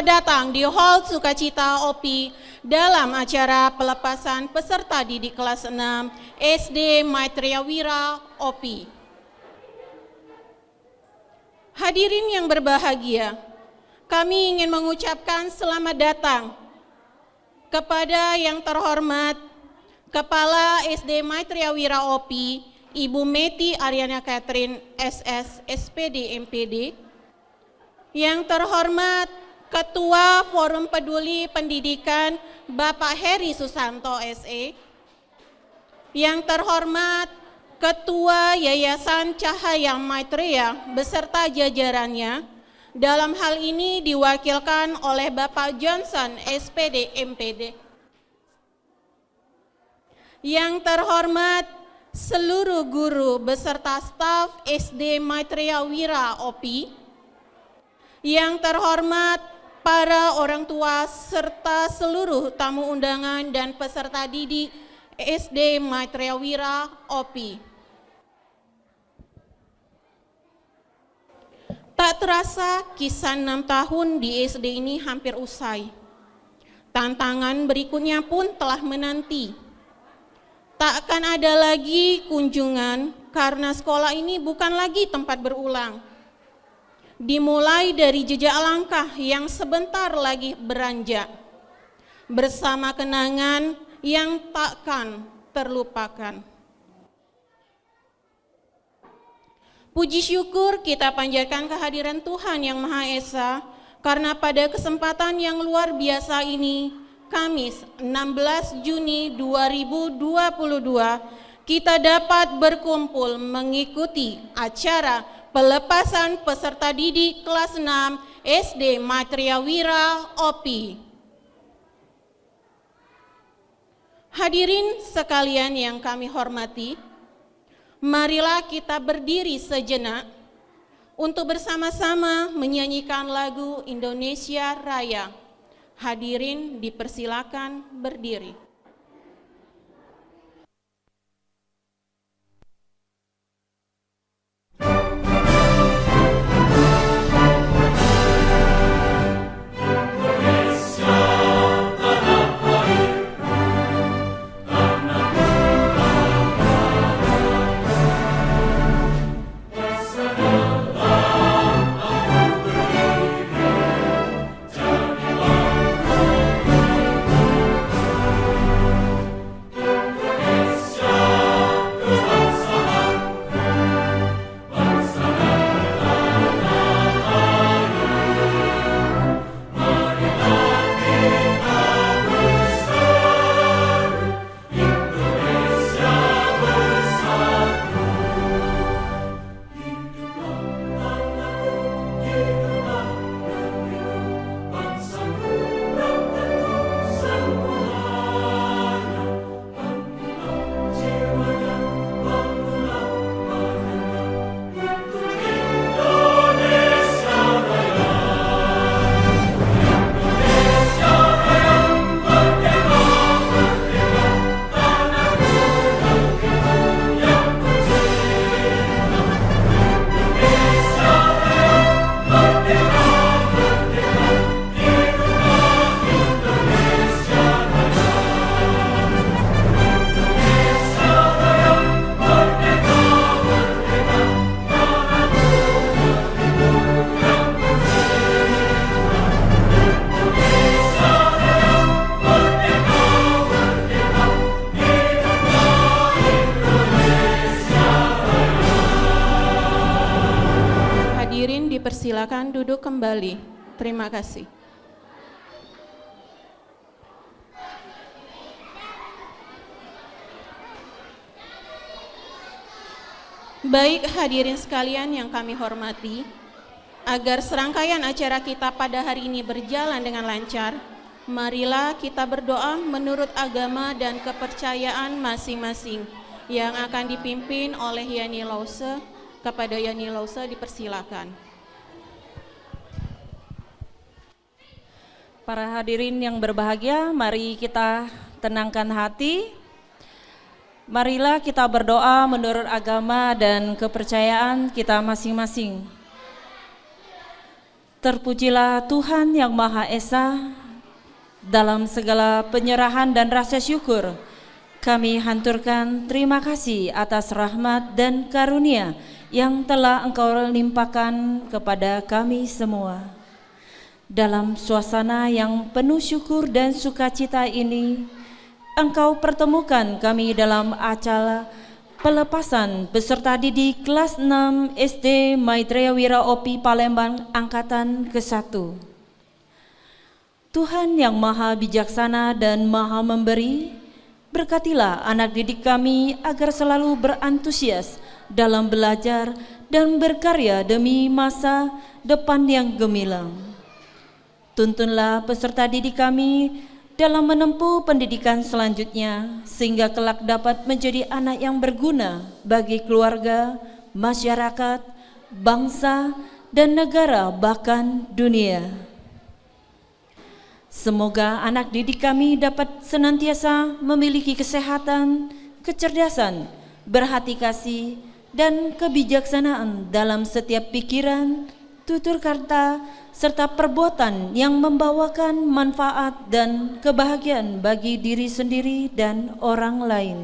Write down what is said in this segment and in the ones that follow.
Selamat datang di Hall Sukacita OPI dalam acara pelepasan peserta didik kelas 6 SD Maitreya Wira OPI. Hadirin yang berbahagia, kami ingin mengucapkan selamat datang kepada yang terhormat Kepala SD Maitreya Wira OPI, Ibu Meti Aryana Catherine SS SPD MPD, yang terhormat Ketua Forum Peduli Pendidikan Bapak Heri Susanto SE, yang terhormat Ketua Yayasan Cahaya Maitreya beserta jajarannya, dalam hal ini diwakilkan oleh Bapak Johnson SPD MPD, yang terhormat seluruh guru beserta staf SD Maitreya Wira OPI, yang terhormat para orang tua serta seluruh tamu undangan dan peserta didik SD Maitreya Wira OPI. Tak terasa kisah 6 tahun di SD ini hampir usai. Tantangan berikutnya pun telah menanti. Tak akan ada lagi kunjungan karena sekolah ini bukan lagi tempat berulang. Dimulai dari jejak langkah yang sebentar lagi beranjak, bersama kenangan yang takkan terlupakan. Puji syukur kita panjatkan kehadiran Tuhan Yang Maha Esa, karena pada kesempatan yang luar biasa ini, Kamis 16 Juni 2022, kita dapat berkumpul mengikuti acara pelepasan peserta didik kelas 6 SD Maitreya Wira OPI. Hadirin sekalian yang kami hormati, marilah kita berdiri sejenak untuk bersama-sama menyanyikan lagu Indonesia Raya. Hadirin dipersilakan berdiri. Silakan duduk kembali. Terima kasih. Baik hadirin sekalian yang kami hormati, agar serangkaian acara kita pada hari ini berjalan dengan lancar, marilah kita berdoa menurut agama dan kepercayaan masing-masing yang akan dipimpin oleh Yani Lause. Kepada Yani Lause dipersilakan. Para hadirin yang berbahagia, mari kita tenangkan hati. Marilah kita berdoa menurut agama dan kepercayaan kita masing-masing. Terpujilah Tuhan yang Maha Esa. Dalam segala penyerahan dan rasa syukur, kami hanturkan terima kasih atas rahmat dan karunia yang telah Engkau limpahkan kepada kami semua. Dalam suasana yang penuh syukur dan sukacita ini, Engkau pertemukan kami dalam acara pelepasan peserta didik kelas 6 SD Maitreya Wira OPI Palembang Angkatan ke-1. Tuhan yang Maha Bijaksana dan Maha Memberi, berkatilah anak didik kami agar selalu berantusias dalam belajar dan berkarya demi masa depan yang gemilang. Tuntunlah peserta didik kami dalam menempuh pendidikan selanjutnya, sehingga kelak dapat menjadi anak yang berguna bagi keluarga, masyarakat, bangsa, dan negara, bahkan dunia. Semoga anak didik kami dapat senantiasa memiliki kesehatan, kecerdasan, berhati kasih, dan kebijaksanaan dalam setiap pikiran, tutur kata, serta perbuatan yang membawakan manfaat dan kebahagiaan bagi diri sendiri dan orang lain.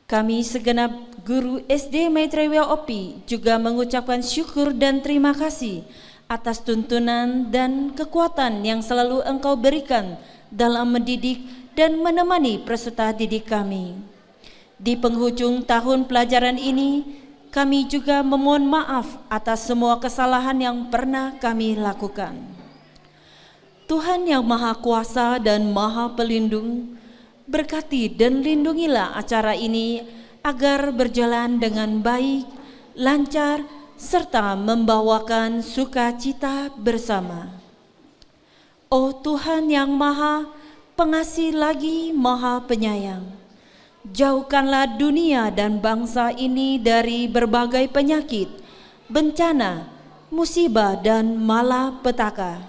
Kami segenap guru SD Maitreya OPI juga mengucapkan syukur dan terima kasih atas tuntunan dan kekuatan yang selalu Engkau berikan dalam mendidik dan menemani peserta didik kami. Di penghujung tahun pelajaran ini, kami juga memohon maaf atas semua kesalahan yang pernah kami lakukan. Tuhan yang Maha Kuasa dan Maha Pelindung, berkati dan lindungilah acara ini agar berjalan dengan baik, lancar, serta membawakan sukacita bersama. Oh Tuhan yang Maha Pengasih lagi Maha Penyayang, jauhkanlah dunia dan bangsa ini dari berbagai penyakit, bencana, musibah, dan malapetaka.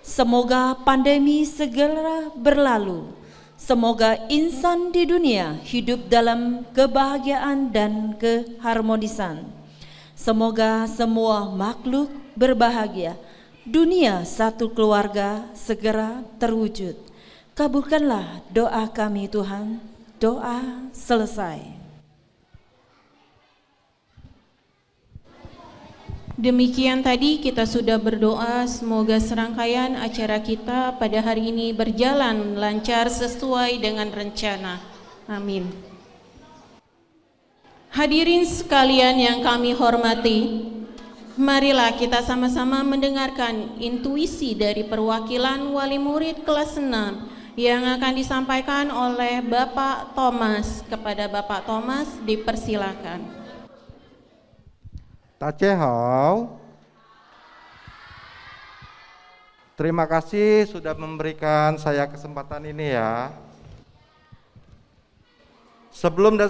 Semoga pandemi segera berlalu. Semoga insan di dunia hidup dalam kebahagiaan dan keharmonisan. Semoga semua makhluk berbahagia. Dunia satu keluarga segera terwujud. Kabulkanlah doa kami Tuhan. Doa selesai. Demikian tadi kita sudah berdoa, semoga serangkaian acara kita pada hari ini berjalan lancar sesuai dengan rencana. Amin. Hadirin sekalian yang kami hormati, marilah kita sama-sama mendengarkan intuisi dari perwakilan wali murid kelas 6 yang akan disampaikan oleh Bapak Thomas. Kepada Bapak Thomas dipersilakan. Tachehau. Terima kasih sudah memberikan saya kesempatan ini ya. Sebelum dan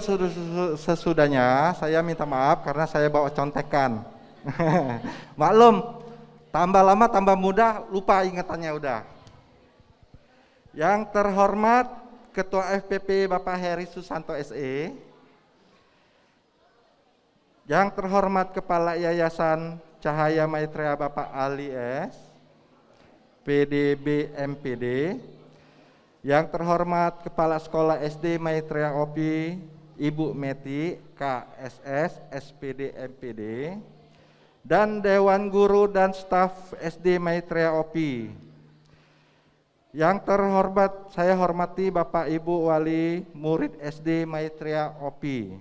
sesudahnya saya minta maaf karena saya bawa contekan. Maklum, tambah lama tambah mudah, lupa ingatannya udah. Yang terhormat Ketua FPP Bapak Heri Susanto SE, yang terhormat Kepala Yayasan Cahaya Maitreya Bapak Ali S, PDB MPD, yang terhormat Kepala Sekolah SD Maitreya OPI Ibu Meti KSS SPD MPD, dan Dewan Guru dan Staf SD Maitreya OPI. Yang terhormat saya hormati Bapak Ibu Wali Murid SD Maitreya OPI.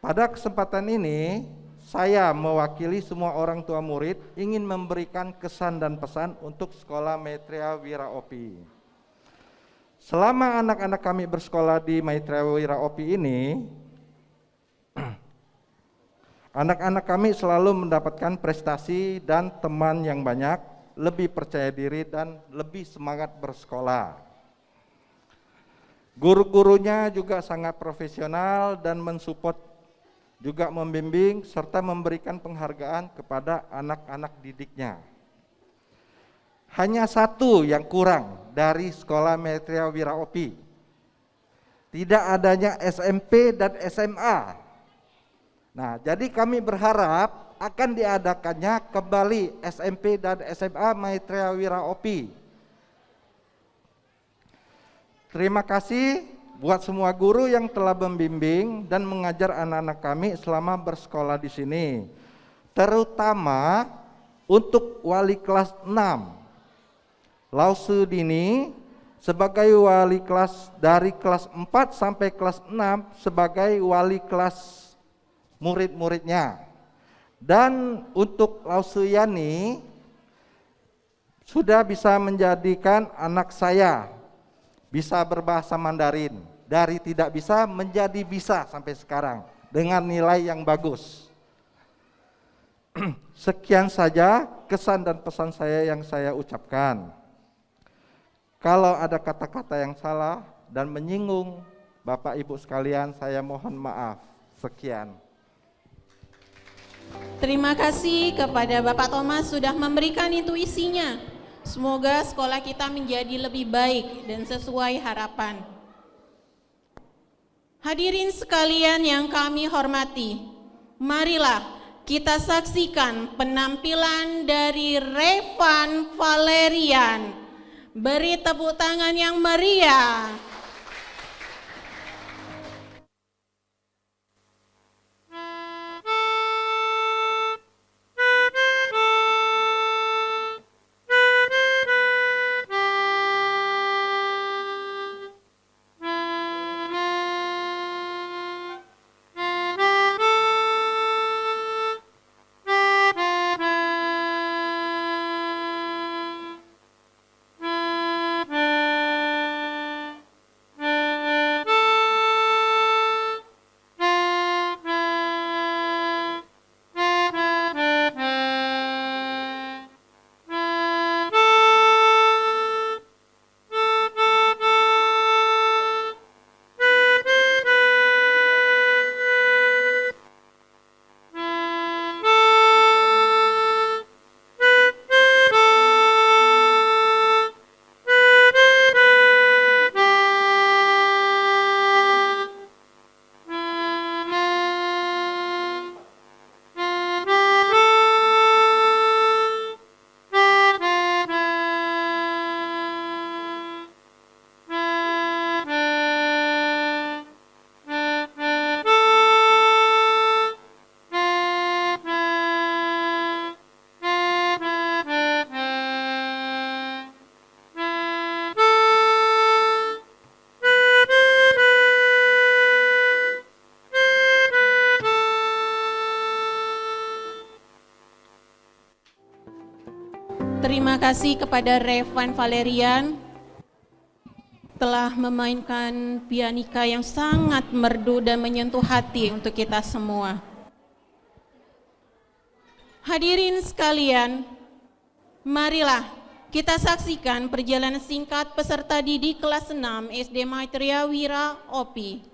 Pada kesempatan ini, saya mewakili semua orang tua murid ingin memberikan kesan dan pesan untuk Sekolah Maitreya Wira OPI. Selama anak-anak kami bersekolah di Maitreya Wira OPI ini, anak-anak kami selalu mendapatkan prestasi dan teman yang banyak, lebih percaya diri dan lebih semangat bersekolah. Guru-gurunya juga sangat profesional dan mensupport, juga membimbing serta memberikan penghargaan kepada anak-anak didiknya. Hanya satu yang kurang dari Sekolah Maitreya Wira OPI, tidak adanya SMP dan SMA. Nah, jadi kami berharap akan diadakannya kembali SMP dan SMA Maitreya Wira OPI. Terima kasih buat semua guru yang telah membimbing dan mengajar anak-anak kami selama bersekolah di sini. Terutama untuk wali kelas 6. Lause Dini sebagai wali kelas dari kelas 4 sampai kelas 6 sebagai wali kelas murid-muridnya. Dan untuk Lause Yani sudah bisa menjadikan anak saya bisa berbahasa Mandarin, dari tidak bisa menjadi bisa sampai sekarang dengan nilai yang bagus. Sekian saja kesan dan pesan saya yang saya ucapkan. Kalau ada kata-kata yang salah dan menyinggung Bapak Ibu sekalian, saya mohon maaf. Sekian. Terima kasih kepada Bapak Thomas sudah memberikan intuisinya. Semoga sekolah kita menjadi lebih baik dan sesuai harapan. Hadirin sekalian yang kami hormati, marilah kita saksikan penampilan dari Revan Valerian. Beri tepuk tangan yang meriah. Terima kasih kepada Revan Valerian telah memainkan pianika yang sangat merdu dan menyentuh hati untuk kita semua. Hadirin sekalian, marilah kita saksikan perjalanan singkat peserta didik kelas 6 SD Maitreya Wira OPI.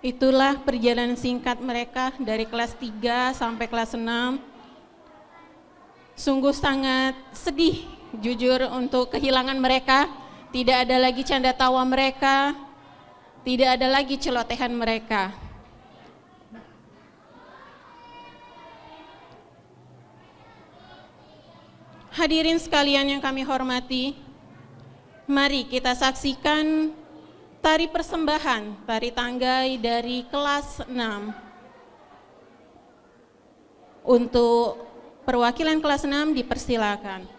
Itulah perjalanan singkat mereka dari kelas 3 sampai kelas 6. Sungguh sangat sedih jujur untuk kehilangan mereka. Tidak ada lagi canda tawa mereka, tidak ada lagi celotehan mereka. Hadirin sekalian yang kami hormati, mari kita saksikan tari persembahan, tari tanggai dari kelas 6. Untuk perwakilan kelas 6 dipersilakan.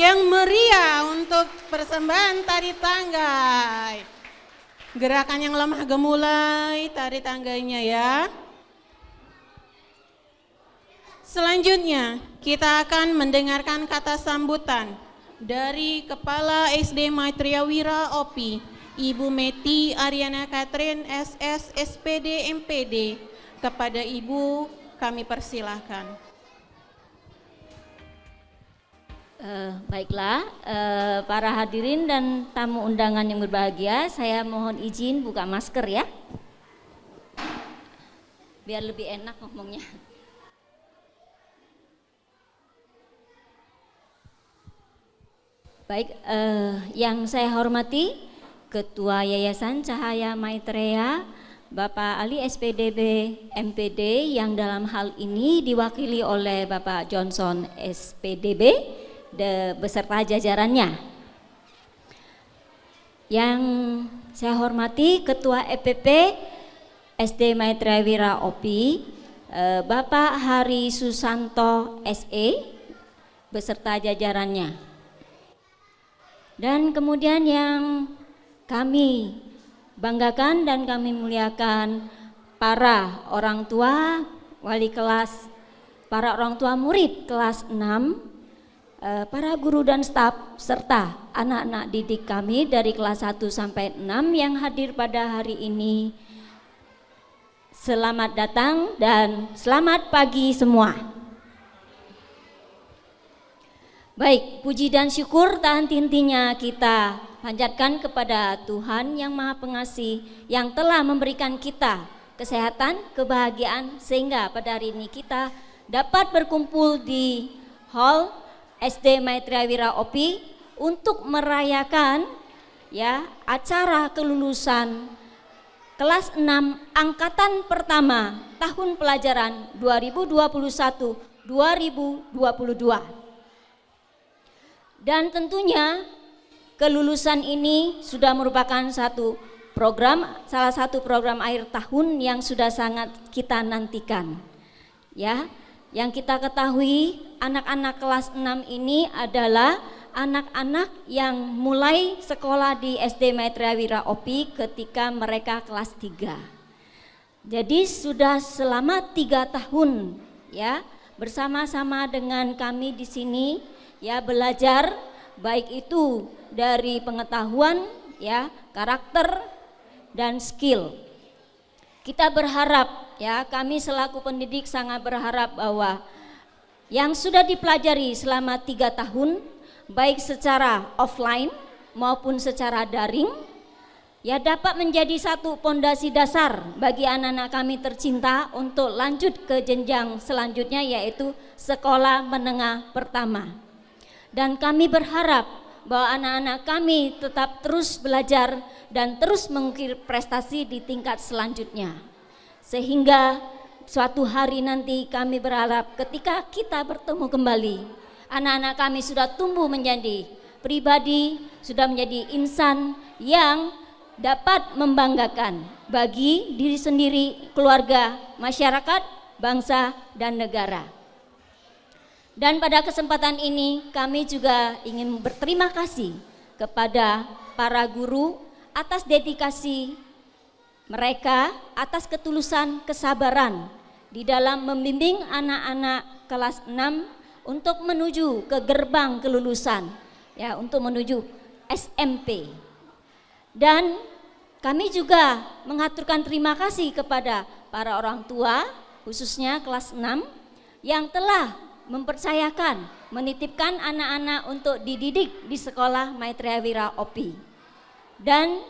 yang meriah untuk persembahan tari tangga. Gerakan yang lemah gemulai tari tangganya ya. Selanjutnya kita akan mendengarkan kata sambutan dari Kepala SD Maitreya Wira OPI, Ibu Meti Ariana Catherine SS SPD MPD. Kepada Ibu kami persilahkan. Baiklah, para hadirin dan tamu undangan yang berbahagia, saya mohon izin buka masker ya, biar lebih enak ngomongnya. Baik, yang saya hormati Ketua Yayasan Cahaya Maitreya, Bapak Ali SPDB MPD, yang dalam hal ini diwakili oleh Bapak Johnson SPDB beserta jajarannya. Yang saya hormati Ketua EPP SD Maitreya Wira OPI, Bapak Hari Susanto SE beserta jajarannya. Dan kemudian yang kami banggakan dan kami muliakan para orang tua, wali kelas, para orang tua murid kelas 6, para guru dan staf, serta anak-anak didik kami dari kelas 1 sampai 6 yang hadir pada hari ini. Selamat datang dan selamat pagi semua. Baik, puji dan syukur tak henti-hentinya kita panjatkan kepada Tuhan yang Maha Pengasih yang telah memberikan kita kesehatan, kebahagiaan, sehingga pada hari ini kita dapat berkumpul di hall SD Maitreya Wira OPI untuk merayakan ya acara kelulusan kelas 6 angkatan pertama tahun pelajaran 2021-2022. Dan tentunya kelulusan ini sudah merupakan salah satu program akhir tahun yang sudah sangat kita nantikan. Ya, yang kita ketahui anak-anak kelas 6 ini adalah anak-anak yang mulai sekolah di SD Maitreya Wira OPI ketika mereka kelas 3. Jadi sudah selama 3 tahun ya bersama-sama dengan kami di sini ya belajar, baik itu dari pengetahuan ya, karakter dan skill. Kita berharap ya, kami selaku pendidik sangat berharap bahwa yang sudah dipelajari selama 3 tahun baik secara offline maupun secara daring ya dapat menjadi satu pondasi dasar bagi anak-anak kami tercinta untuk lanjut ke jenjang selanjutnya, yaitu sekolah menengah pertama. Dan kami berharap bahwa anak-anak kami tetap terus belajar dan terus mengukir prestasi di tingkat selanjutnya. Sehingga suatu hari nanti kami berharap ketika kita bertemu kembali, anak-anak kami sudah tumbuh menjadi pribadi, sudah menjadi insan yang dapat membanggakan bagi diri sendiri, keluarga, masyarakat, bangsa, dan negara. Dan pada kesempatan ini kami juga ingin berterima kasih kepada para guru atas dedikasi mereka, atas ketulusan kesabaran di dalam membimbing anak-anak kelas 6 untuk menuju ke gerbang kelulusan ya, untuk menuju SMP. Dan kami juga mengaturkan terima kasih kepada para orang tua khususnya kelas 6 yang telah mempercayakan, menitipkan anak-anak untuk dididik di sekolah Maitreya Wira OPI. Dan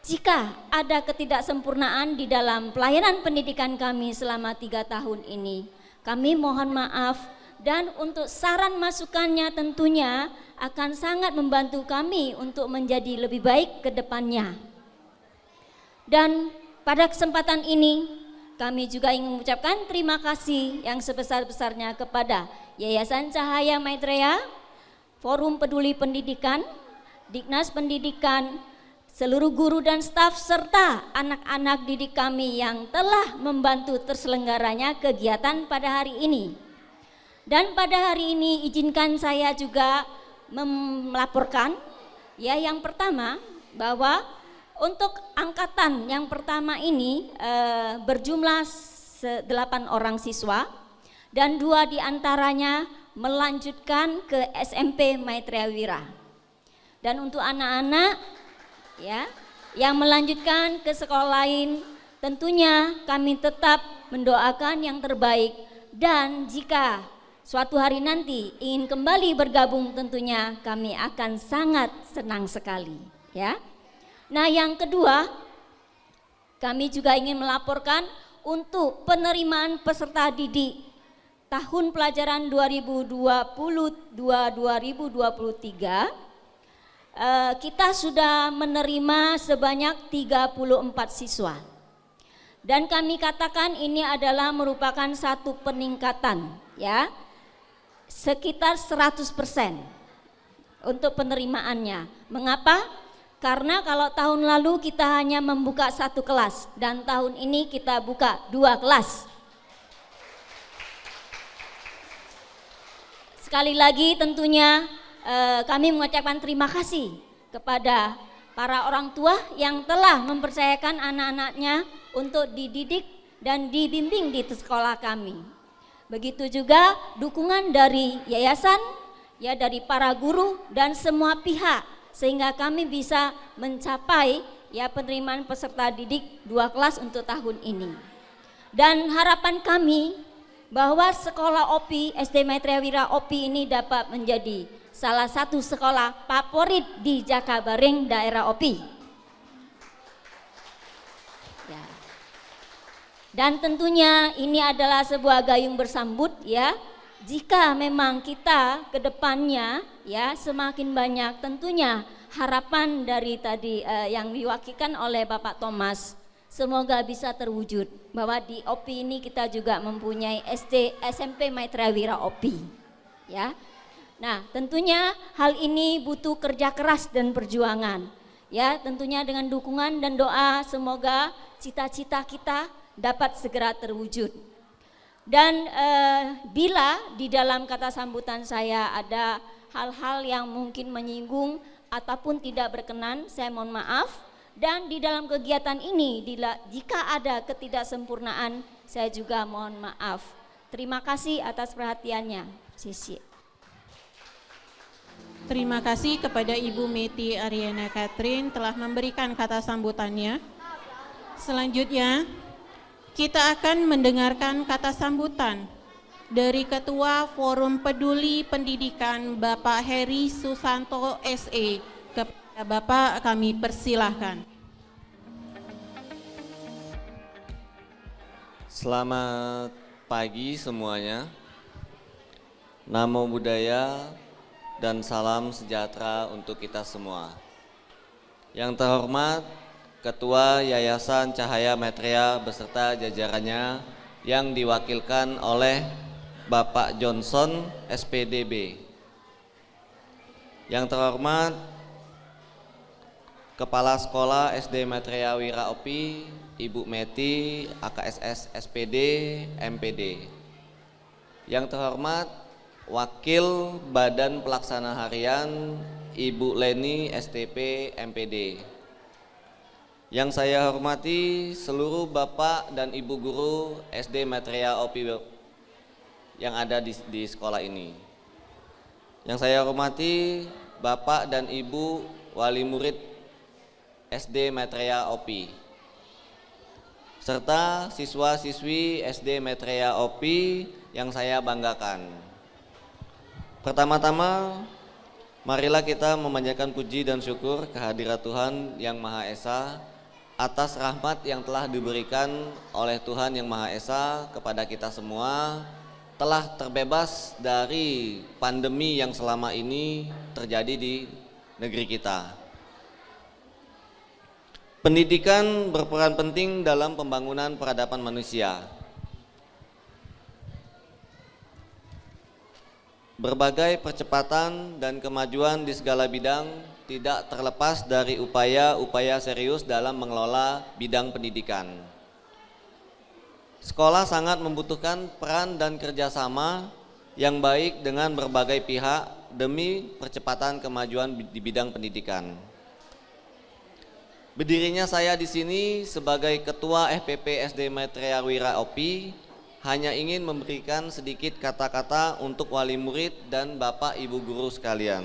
jika ada ketidaksempurnaan di dalam pelayanan pendidikan kami selama 3 tahun ini, kami mohon maaf, dan untuk saran masukannya tentunya akan sangat membantu kami untuk menjadi lebih baik ke depannya. Dan pada kesempatan ini kami juga ingin mengucapkan terima kasih yang sebesar-besarnya kepada Yayasan Cahaya Maitreya, Forum Peduli Pendidikan, Dignas Pendidikan, seluruh guru dan staf serta anak-anak didik kami yang telah membantu terselenggaranya kegiatan pada hari ini. Dan pada hari ini izinkan saya juga melaporkan ya, yang pertama bahwa untuk angkatan yang pertama ini berjumlah 8 orang siswa dan 2 diantaranya melanjutkan ke SMP Maitreya Wira. Dan untuk anak-anak ya yang melanjutkan ke sekolah lain, tentunya kami tetap mendoakan yang terbaik, dan jika suatu hari nanti ingin kembali bergabung, tentunya kami akan sangat senang sekali ya. Nah, yang kedua, kami juga ingin melaporkan untuk penerimaan peserta didik tahun pelajaran 2022-2023, kita sudah menerima sebanyak 34 siswa. Dan kami katakan ini adalah merupakan satu peningkatan ya, sekitar 100% untuk penerimaannya. Mengapa? Karena kalau tahun lalu kita hanya membuka 1 kelas dan tahun ini kita buka 2 kelas. Sekali lagi tentunya kami mengucapkan terima kasih kepada para orang tua yang telah mempercayakan anak-anaknya untuk dididik dan dibimbing di sekolah kami. Begitu juga dukungan dari yayasan, ya, dari para guru dan semua pihak, sehingga kami bisa mencapai ya penerimaan peserta didik 2 kelas untuk tahun ini. Dan harapan kami bahwa sekolah OPI, SD Maitreya Wira OPI ini dapat menjadi salah satu sekolah favorit di Jakabaring daerah OPI. Ya. Dan tentunya ini adalah sebuah gayung bersambut ya. Jika memang kita ke depannya ya semakin banyak, tentunya harapan dari tadi yang diwakilkan oleh Bapak Thomas semoga bisa terwujud, bahwa di OPI ini kita juga mempunyai SMP Maitreya Wira OPI ya. Nah, tentunya hal ini butuh kerja keras dan perjuangan ya, tentunya dengan dukungan dan doa semoga cita-cita kita dapat segera terwujud. Dan bila di dalam kata sambutan saya ada hal-hal yang mungkin menyinggung ataupun tidak berkenan, saya mohon maaf. Dan di dalam kegiatan ini jika ada ketidaksempurnaan, saya juga mohon maaf. Terima kasih atas perhatiannya. Sisi. Terima kasih kepada Ibu Meti Ariana Catherine telah memberikan kata sambutannya. Selanjutnya kita akan mendengarkan kata sambutan dari Ketua Forum Peduli Pendidikan Bapak Heri Susanto SE. Kepada Bapak kami persilahkan. Selamat pagi semuanya. Namo Buddhaya dan salam sejahtera untuk kita semua. Yang terhormat Ketua Yayasan Cahaya Maitreya beserta jajarannya yang diwakilkan oleh Bapak Johnson SPDB. Yang terhormat Kepala Sekolah SD Maitreya Wira OPI Ibu Meti AKSS SPD MPD. Yang terhormat Wakil Badan Pelaksana Harian Ibu Leni STP MPD. Yang saya hormati seluruh Bapak dan Ibu Guru SD Maitreya OPI yang ada di sekolah ini. Yang saya hormati Bapak dan Ibu Wali Murid SD Maitreya OPI, serta siswa-siswi SD Maitreya OPI yang saya banggakan. Pertama-tama, marilah kita memanjatkan puji dan syukur kehadirat Tuhan Yang Maha Esa atas rahmat yang telah diberikan oleh Tuhan Yang Maha Esa kepada kita semua, telah terbebas dari pandemi yang selama ini terjadi di negeri kita. Pendidikan berperan penting dalam pembangunan peradaban manusia. Berbagai percepatan dan kemajuan di segala bidang tidak terlepas dari upaya-upaya serius dalam mengelola bidang pendidikan. Sekolah sangat membutuhkan peran dan kerjasama yang baik dengan berbagai pihak demi percepatan kemajuan di bidang pendidikan. Berdirinya saya di sini sebagai Ketua FPP SD Maitreya Wira OPI hanya ingin memberikan sedikit kata-kata untuk wali murid dan Bapak Ibu guru sekalian.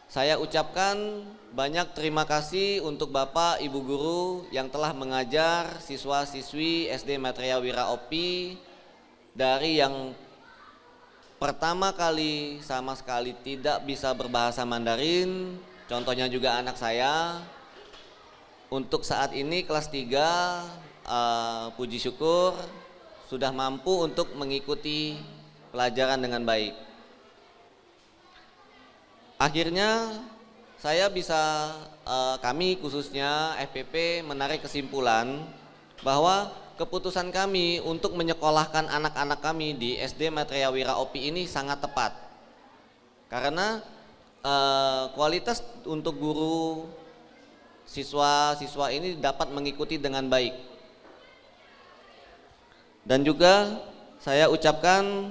Saya ucapkan banyak terima kasih untuk Bapak Ibu guru yang telah mengajar siswa-siswi SD Maitreya Wira OPI dari yang pertama kali sama sekali tidak bisa berbahasa Mandarin, contohnya juga anak saya. Untuk saat ini kelas 3, puji syukur sudah mampu untuk mengikuti pelajaran dengan baik. Akhirnya kami khususnya FPP menarik kesimpulan bahwa keputusan kami untuk menyekolahkan anak-anak kami di SD Maitreya Wira OPI ini sangat tepat. Karena kualitas untuk guru siswa-siswa ini dapat mengikuti dengan baik. Dan juga saya ucapkan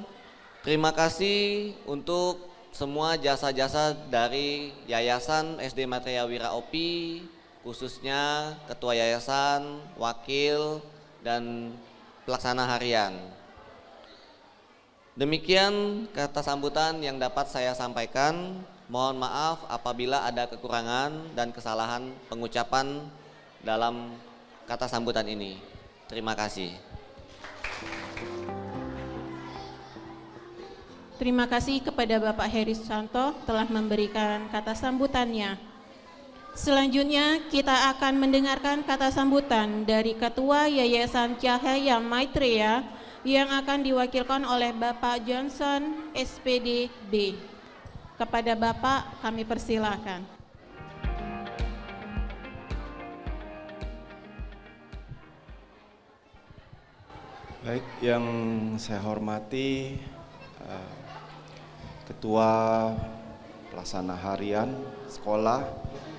terima kasih untuk semua jasa-jasa dari Yayasan SD Maitreya Wira OPI, khususnya Ketua Yayasan, Wakil, dan Pelaksana Harian. Demikian kata sambutan yang dapat saya sampaikan. Mohon maaf apabila ada kekurangan dan kesalahan pengucapan dalam kata sambutan ini. Terima kasih. Terima kasih kepada Bapak Heri Susanto telah memberikan kata sambutannya. Selanjutnya kita akan mendengarkan kata sambutan dari Ketua Yayasan Cahaya Maitreya yang akan diwakilkan oleh Bapak Johnson, SPD B. Kepada Bapak kami persilahkan. Baik, yang saya hormati Ketua Pelaksana Harian Sekolah,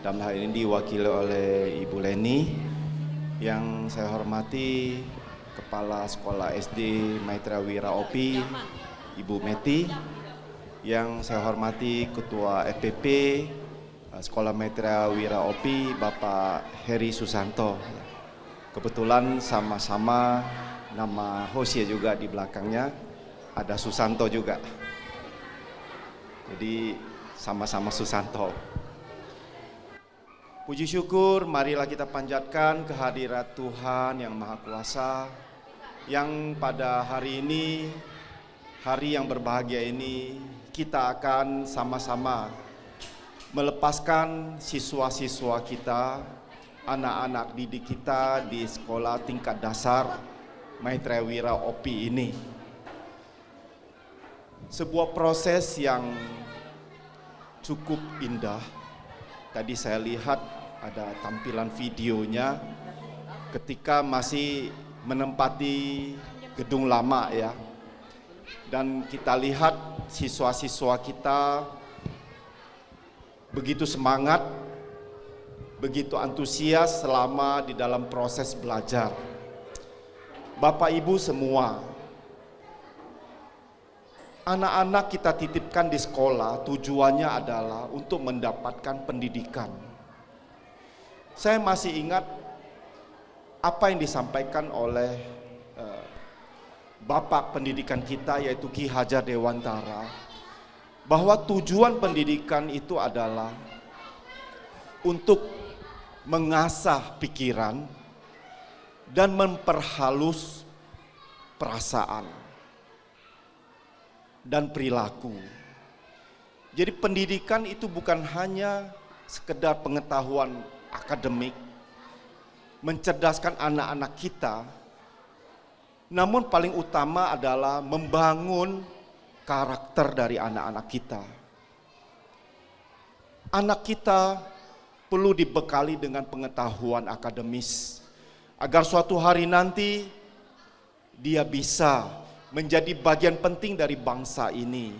dalam hal ini diwakili oleh Ibu Leni. Yang saya hormati Kepala Sekolah SD Maitreya Wira OPI, Ibu Meti. Yang saya hormati Ketua FPP Sekolah Maitreya Wira OPI, Bapak Heri Susanto. Kebetulan sama-sama nama hostnya juga di belakangnya, ada Susanto juga. Jadi sama-sama Susanto. Puji syukur, marilah kita panjatkan kehadirat Tuhan yang Maha Kuasa, yang pada hari ini, hari yang berbahagia ini, kita akan sama-sama melepaskan siswa-siswa kita, anak-anak didik kita di sekolah tingkat dasar Maitreya Wira OPI ini. Sebuah proses yang cukup indah. Tadi saya lihat ada tampilan videonya ketika masih menempati gedung lama ya. Dan kita lihat siswa-siswa kita begitu semangat, begitu antusias selama di dalam proses belajar. Bapak Ibu semua, anak-anak kita titipkan di sekolah tujuannya adalah untuk mendapatkan pendidikan. Saya masih ingat apa yang disampaikan oleh Bapak pendidikan kita yaitu Ki Hajar Dewantara, bahwa tujuan pendidikan itu adalah untuk mengasah pikiran dan memperhalus perasaan dan perilaku. Jadi pendidikan itu bukan hanya sekedar pengetahuan akademik, mencerdaskan anak-anak kita, namun paling utama adalah membangun karakter dari anak-anak kita. Anak kita perlu dibekali dengan pengetahuan akademis, agar suatu hari nanti dia bisa menjadi bagian penting dari bangsa ini,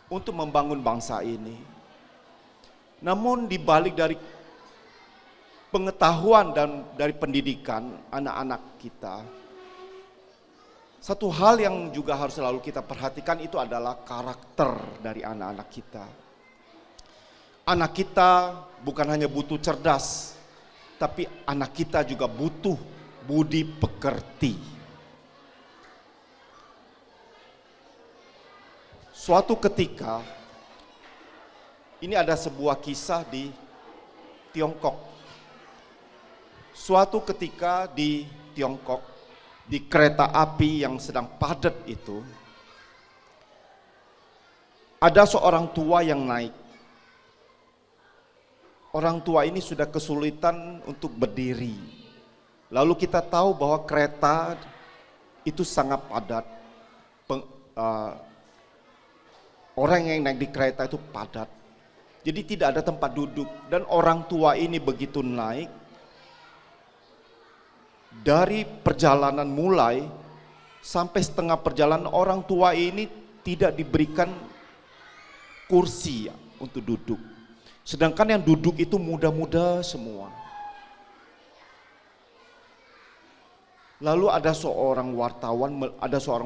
untuk membangun bangsa ini. Namun di balik dari pengetahuan dan dari pendidikan anak-anak kita, Satu hal yang juga harus selalu kita perhatikan itu adalah karakter dari anak-anak kita. Anak kita bukan hanya butuh cerdas, tapi anak kita juga butuh budi pekerti. Suatu ketika, ini ada sebuah kisah di Tiongkok. Suatu ketika di Tiongkok, di kereta api yang sedang padat itu, ada seorang tua yang naik. Orang tua ini sudah kesulitan untuk berdiri. Lalu kita tahu bahwa kereta itu sangat padat. Orang yang naik di kereta itu padat. Jadi tidak ada tempat duduk. Dan orang tua ini begitu naik, dari perjalanan mulai sampai setengah perjalanan, orang tua ini tidak diberikan kursi untuk duduk. Sedangkan yang duduk itu muda-muda semua. Lalu ada seorang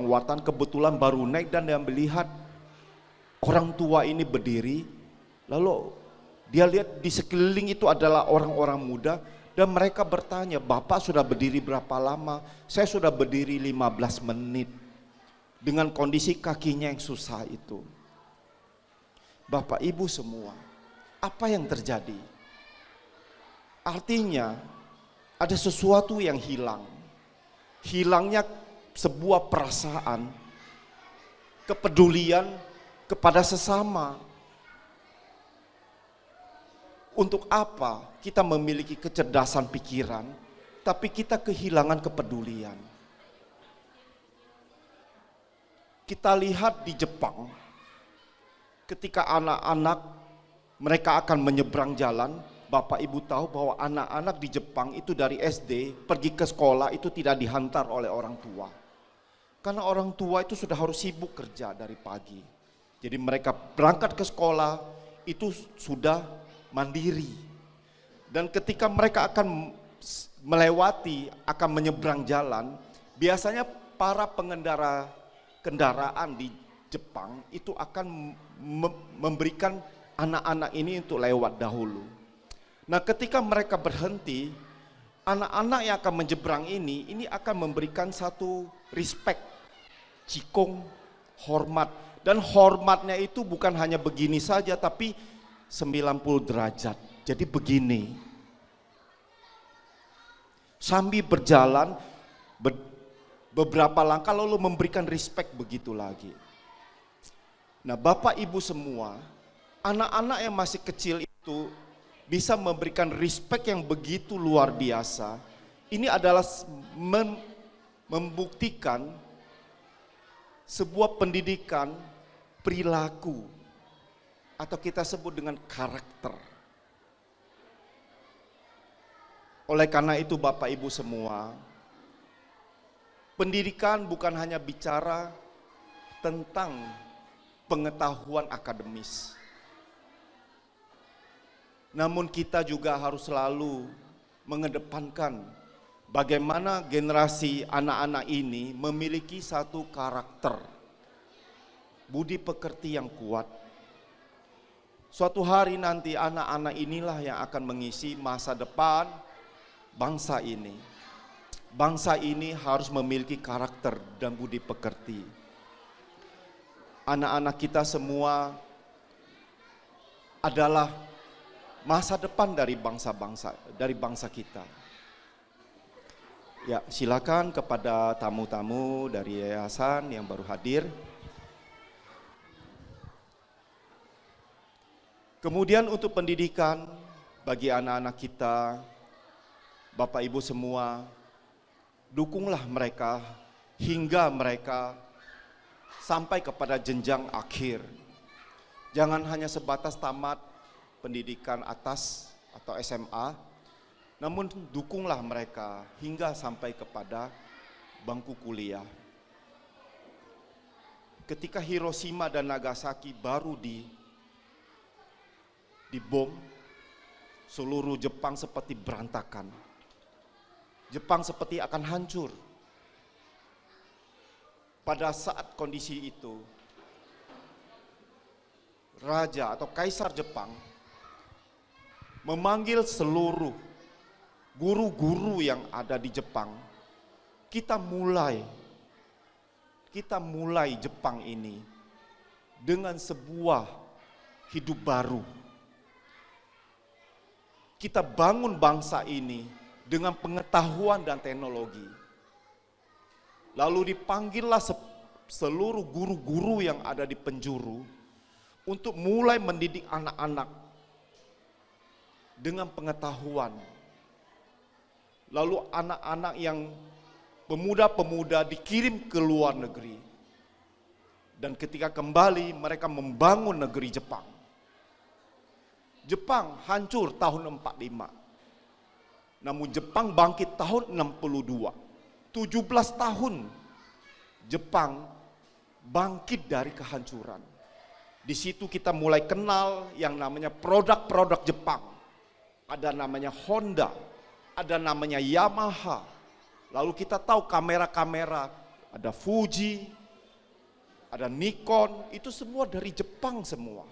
wartawan kebetulan baru naik dan dia melihat orang tua ini berdiri. Lalu dia lihat di sekeliling itu adalah orang-orang muda dan mereka bertanya, "Bapak sudah berdiri berapa lama?" "Saya sudah berdiri 15 menit." Dengan kondisi kakinya yang susah itu. Bapak Ibu semua, apa yang terjadi? Artinya ada sesuatu yang hilang. Hilangnya sebuah perasaan, kepedulian kepada sesama. Untuk apa kita memiliki kecerdasan pikiran, tapi kita kehilangan kepedulian? Kita lihat di Jepang, ketika anak-anak mereka akan menyeberang jalan, Bapak Ibu tahu bahwa anak-anak di Jepang itu dari SD pergi ke sekolah itu tidak dihantar oleh orang tua. Karena orang tua itu sudah harus sibuk kerja dari pagi. Jadi mereka berangkat ke sekolah itu sudah mandiri. Dan ketika mereka akan melewati, akan menyeberang jalan, biasanya para pengendara kendaraan di Jepang itu akan memberikan anak-anak ini untuk lewat dahulu. Nah, ketika mereka berhenti, anak-anak yang akan menyeberang ini akan memberikan satu respect, cikong, hormat. Dan hormatnya itu bukan hanya begini saja, tapi 90 derajat. Jadi begini. Sambil berjalan beberapa langkah lalu memberikan respect begitu lagi. Nah, Bapak Ibu semua, anak-anak yang masih kecil itu bisa memberikan respect yang begitu luar biasa. Ini adalah membuktikan sebuah pendidikan perilaku atau kita sebut dengan karakter. Oleh karena itu Bapak Ibu semua, pendidikan bukan hanya bicara tentang pengetahuan akademis. Namun kita juga harus selalu mengedepankan bagaimana generasi anak-anak ini memiliki satu karakter, budi pekerti yang kuat. Suatu hari nanti anak-anak inilah yang akan mengisi masa depan bangsa ini. Bangsa ini harus memiliki karakter dan budi pekerti. Anak-anak kita semua adalah masa depan dari bangsa kita. Ya, silakan kepada tamu-tamu dari yayasan yang baru hadir. Kemudian untuk pendidikan bagi anak-anak kita, Bapak Ibu semua, dukunglah mereka hingga mereka sampai kepada jenjang akhir. Jangan hanya sebatas tamat pendidikan atas atau SMA, namun dukunglah mereka hingga sampai kepada bangku kuliah. Ketika Hiroshima dan Nagasaki baru dibom, seluruh Jepang seperti berantakan. Jepang seperti akan hancur. pada saat kondisi itu, Raja atau Kaisar Jepang memanggil seluruh guru-guru yang ada di Jepang. Kita mulai Jepang ini dengan sebuah hidup baru. Kita bangun bangsa ini dengan pengetahuan dan teknologi. Lalu dipanggillah seluruh guru-guru yang ada di penjuru untuk mulai mendidik anak-anak dengan pengetahuan. Lalu anak-anak yang pemuda-pemuda dikirim ke luar negeri. Dan ketika kembali mereka membangun negeri Jepang. Jepang hancur tahun 45. Namun Jepang bangkit tahun 62. 17 tahun Jepang bangkit dari kehancuran. Di situ kita mulai kenal yang namanya produk-produk Jepang. Ada namanya Honda, ada namanya Yamaha. Lalu kita tahu kamera-kamera, ada Fuji, ada Nikon, itu semua dari Jepang semua.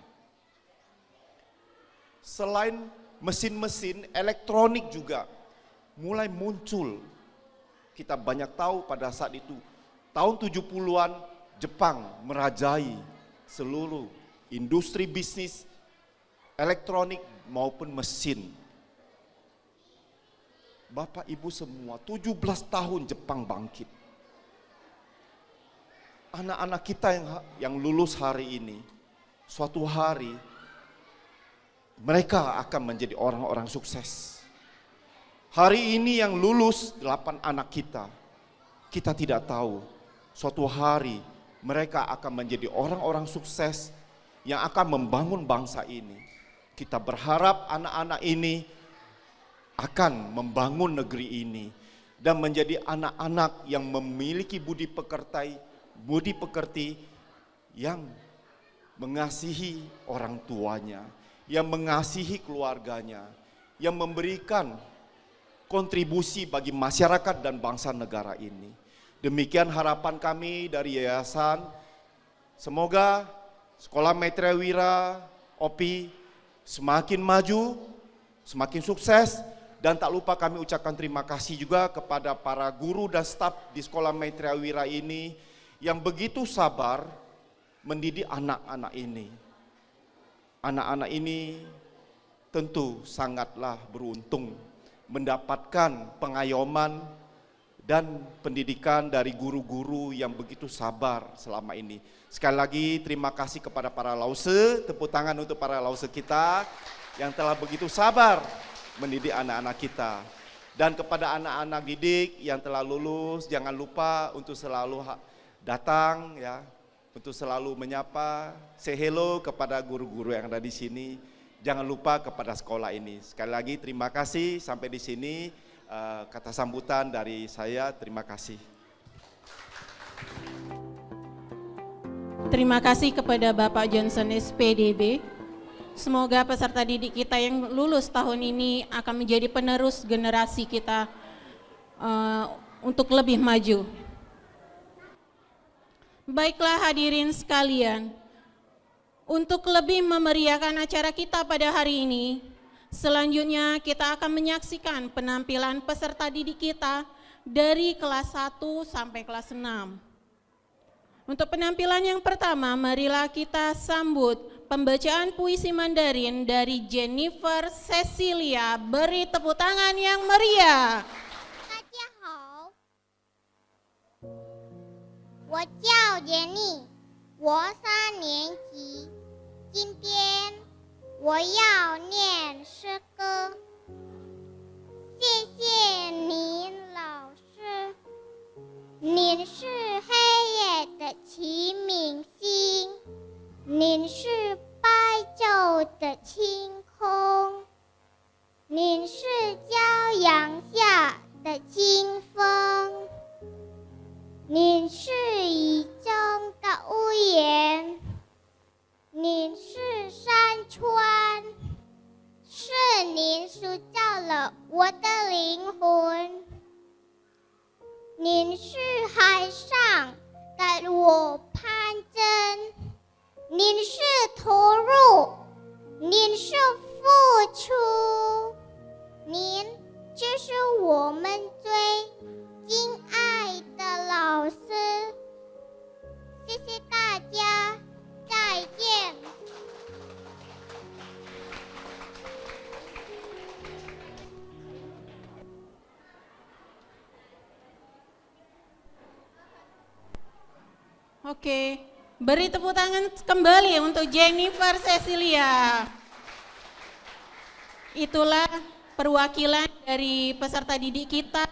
Selain mesin-mesin, elektronik juga mulai muncul. Kita banyak tahu pada saat itu, tahun 70-an Jepang merajai seluruh industri bisnis, elektronik maupun mesin. Bapak Ibu semua, 17 tahun Jepang bangkit. Anak-anak kita yang lulus hari ini, suatu hari mereka akan menjadi orang-orang sukses. Hari ini yang lulus 8 anak kita tidak tahu suatu hari mereka akan menjadi orang-orang sukses yang akan membangun bangsa ini. Kita berharap anak-anak ini akan membangun negeri ini dan menjadi anak-anak yang memiliki budi pekerti yang mengasihi orang tuanya, yang mengasihi keluarganya, yang memberikan kontribusi bagi masyarakat dan bangsa negara ini. Demikian harapan kami dari yayasan. Semoga Sekolah Maitreya Wira OPI semakin maju, semakin sukses. Dan tak lupa kami ucapkan terima kasih juga kepada para guru dan staf di Sekolah Maitreya Wira ini yang begitu sabar mendidik anak-anak ini. Anak-anak ini tentu sangatlah beruntung mendapatkan pengayoman dan pendidikan dari guru-guru yang begitu sabar selama ini. Sekali lagi terima kasih kepada para lause, tepuk tangan untuk para lause kita yang telah begitu sabar mendidik anak-anak kita. Dan kepada anak-anak didik yang telah lulus, jangan lupa untuk selalu datang ya, untuk selalu menyapa, say hello kepada guru-guru yang ada di sini. Jangan lupa kepada sekolah ini. Sekali lagi terima kasih, sampai di sini kata sambutan dari saya, terima kasih. Terima kasih kepada Bapak Johnson SPDB. Semoga peserta didik kita yang lulus tahun ini akan menjadi penerus generasi kita untuk lebih maju. Baiklah hadirin sekalian, untuk lebih memeriahkan acara kita pada hari ini, selanjutnya kita akan menyaksikan penampilan peserta didik kita dari kelas 1 sampai kelas 6. Untuk penampilan yang pertama, marilah kita sambut pembacaan puisi Mandarin dari Jennifer Cecilia. Beri tepuk tangan yang meriah. 大家好，我叫杰妮，我3年级。今天我要念诗歌。谢谢您，老师，您是黑夜的启明星，您是白昼的晴空，您是骄阳下的清风，您是雨中的屋檐，您是山川，是您塑造了我的灵魂。您是海上但我攀真。您是投入，您是付出，您就是我们最敬爱的老师。谢谢大家，再见。Oke, beri tepuk tangan kembali untuk Jennifer Cecilia. Itulah perwakilan dari peserta didik kita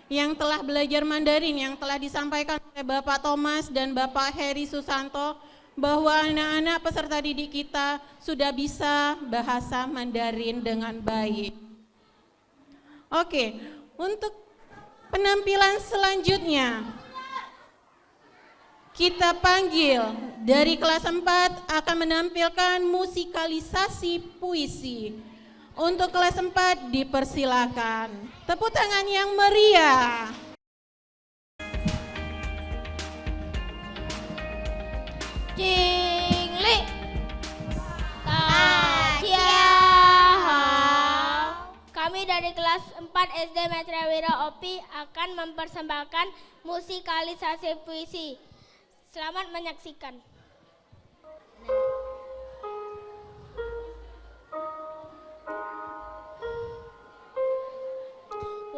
yang telah belajar Mandarin, yang telah disampaikan oleh Bapak Thomas dan Bapak Heri Susanto, bahwa anak-anak peserta didik kita sudah bisa bahasa Mandarin dengan baik. Oke, untuk penampilan selanjutnya, kita panggil dari kelas 4 akan menampilkan musikalisasi puisi. Untuk kelas 4 dipersilakan. Tepuk tangan yang meriah. Jingli. Kami dari kelas 4 SD Maitreya Wira OPI akan mempersembahkan musikalisasi puisi. Selamat menyaksikan.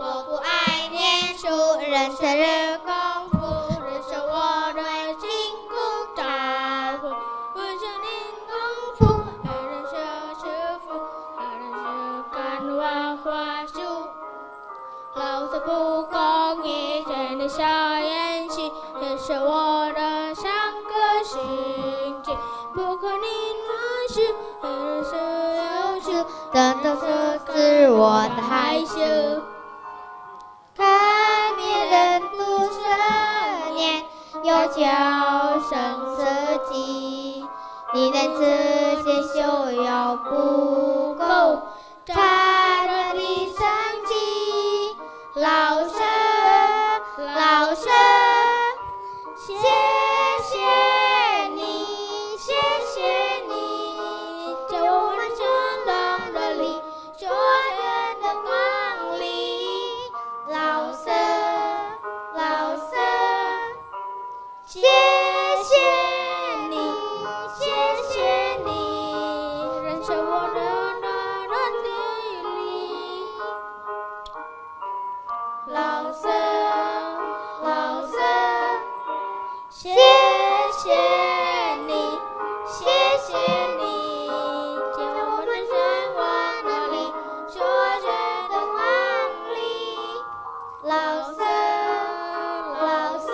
我不爱念书，人生日功夫，人生我的辛苦照顾，人生零功夫，爱人生是福，爱人是干花花树。老师不公义，真的小演戏，也是我的上个星期，不可逆乱事，爱人是优秀，等等设置我的害羞。 看别人读10年，又教生设计，你的这些修养不够，他的理想级，老师，老师，谢谢你，谢谢你，教我们成长的理，学人的光理。 老师，老师，谢谢你，谢谢你，认识我的难题里。老师，老师，谢谢你，谢谢你，教我们生活的理，学学的光理。 老师，老师，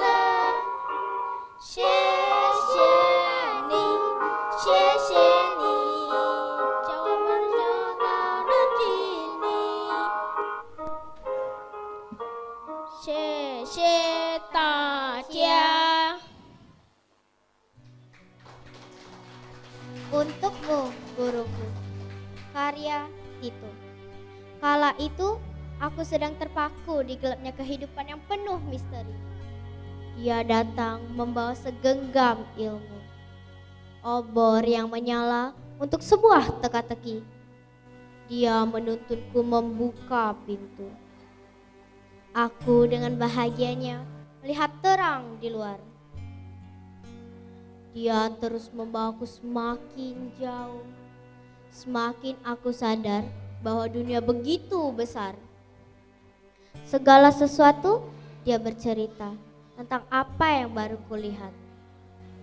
谢谢你，谢谢你，教我们学到的经历。谢谢大家。Untukmu, guruku. Karya Tito. Kala itu aku sedang terpaku di gelapnya kehidupan yang penuh misteri. Dia datang membawa segenggam ilmu. Obor yang menyala untuk sebuah teka-teki. Dia menuntunku membuka pintu. Aku dengan bahagianya melihat terang di luar. Dia terus membawaku semakin jauh. Semakin aku sadar bahwa dunia begitu besar. Segala sesuatu dia bercerita tentang apa yang baru kulihat.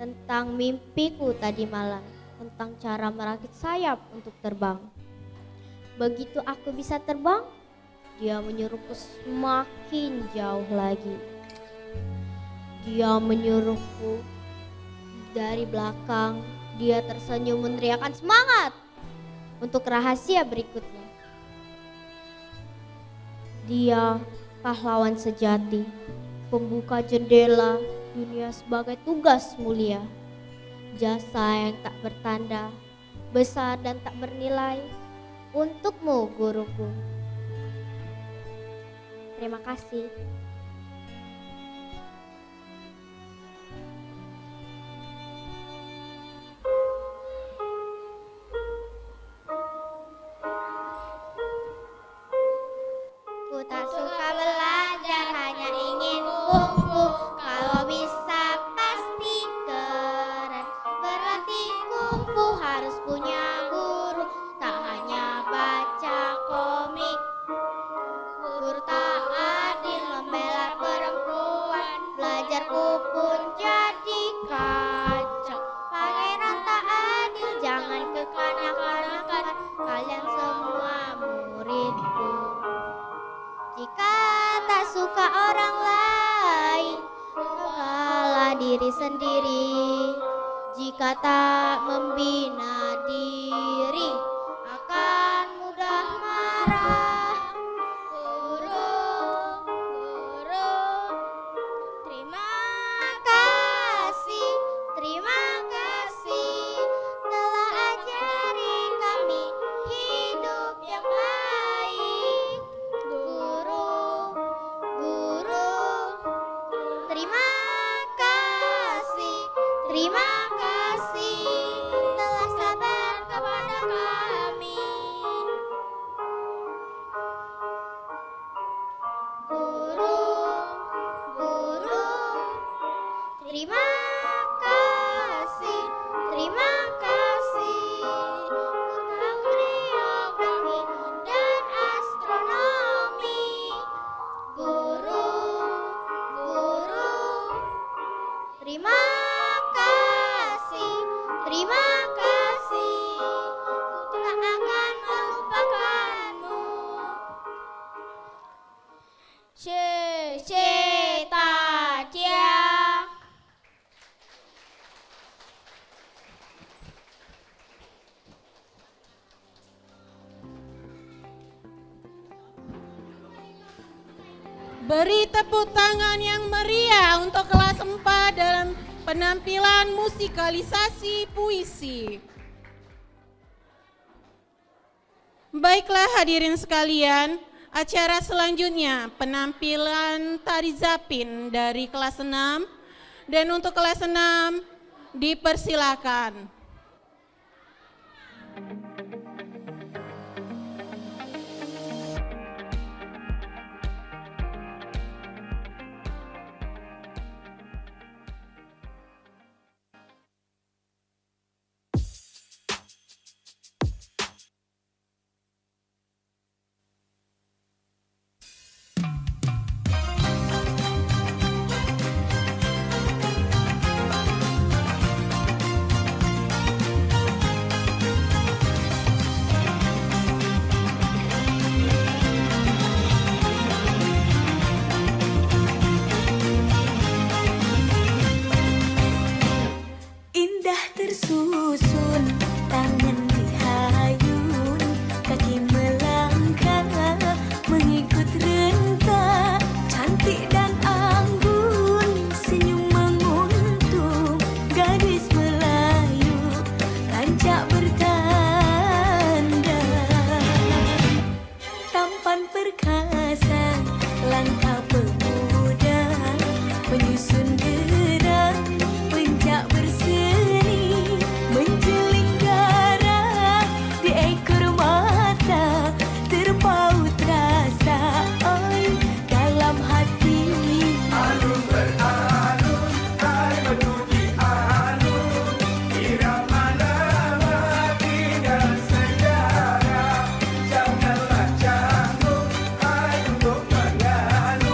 Tentang mimpiku tadi malam, tentang cara merakit sayap untuk terbang. Begitu aku bisa terbang, dia menyuruhku semakin jauh lagi. Dia menyuruhku dari belakang, dia tersenyum meneriakkan semangat untuk rahasia berikutnya. Dia pahlawan sejati, pembuka jendela dunia sebagai tugas mulia. Jasa yang tak bertanda, besar dan tak bernilai, untukmu guruku. Terima kasih. tak suka belajar, hanya ingin kungfu. Kalau bisa pasti keren. Berlatih kungfu harus punya guru, tak hanya baca komik. Guru tak adil membela perempuan, belajarku pun jadi kacau. Pangeran tak adil, jangan kekanak-kanakan kalian semua muridku. Jika tak suka orang lain, kalah diri sendiri. Jika tak membina diri, akan mudah marah. Guru, terima kasih telah ajari kami hidup yang baik. Guru, terima kasih telah sabar kepada kami. Guru, terima kasih. Ku tahu geografi dan astronomi. Guru, terima kasih. Ku tak akan melupakanmu. 谢谢大家。Beri tepuk tangan yang meriah untuk kelas 4 dalam penampilan musikalisasi puisi. Baiklah hadirin sekalian, acara selanjutnya penampilan tari zapin dari kelas 6. Dan untuk kelas 6 dipersilakan. tersusun, tangan dihayun, kaki melangkah mengikut rentak, cantik dan anggun, senyum menguntung, gadis Melayu, rancak bertanda, tampan perkasa, langkah pemuda, menyusun derang, pencak berseni, menjeling darah di ekor mata, terpaut rasa oi dalam hati. Alun beralun, hai menunjuk alun, irama lama tinggal sejarah, janganlah canggung, hai untuk mengalu,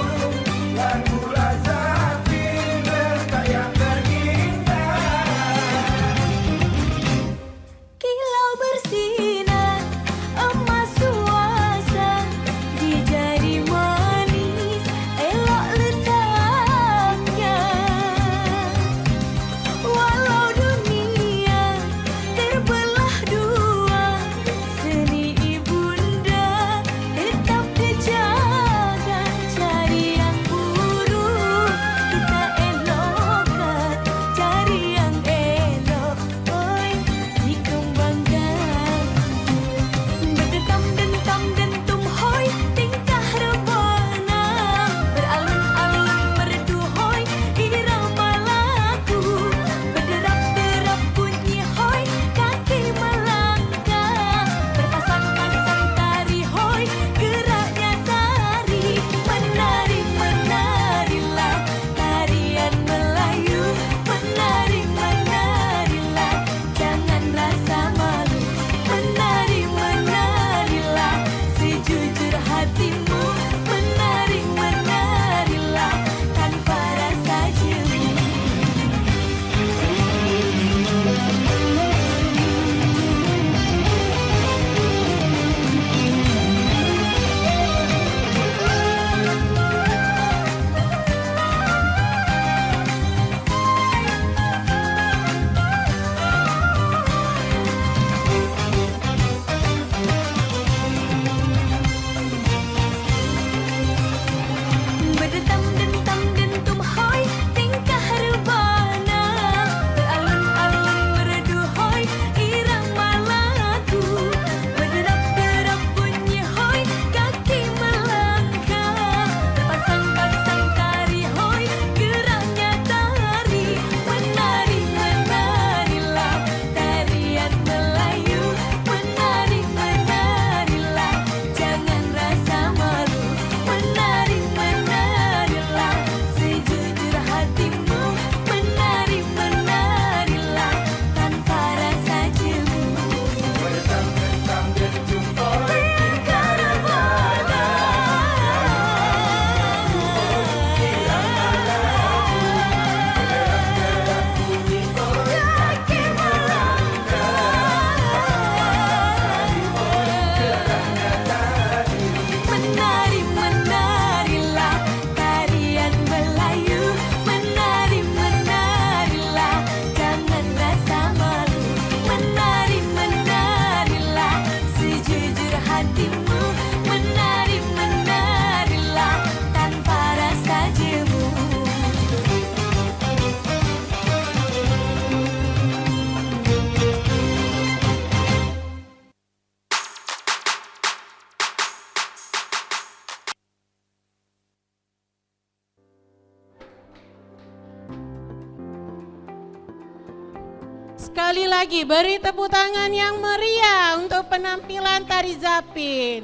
Sekali lagi beri tepuk tangan yang meriah untuk penampilan tari Zapin.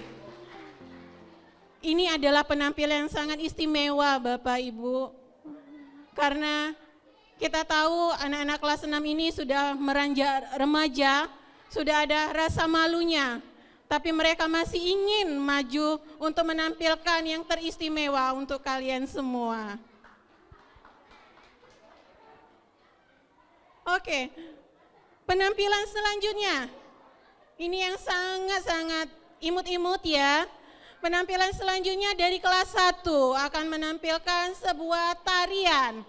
Ini adalah penampilan yang sangat istimewa Bapak Ibu. Karena kita tahu anak-anak kelas 6 ini sudah meranjak remaja, sudah ada rasa malunya. Tapi mereka masih ingin maju untuk menampilkan yang teristimewa untuk kalian semua. Oke, penampilan selanjutnya. Ini yang sangat-sangat imut-imut ya. Penampilan selanjutnya dari kelas 1 akan menampilkan sebuah tarian.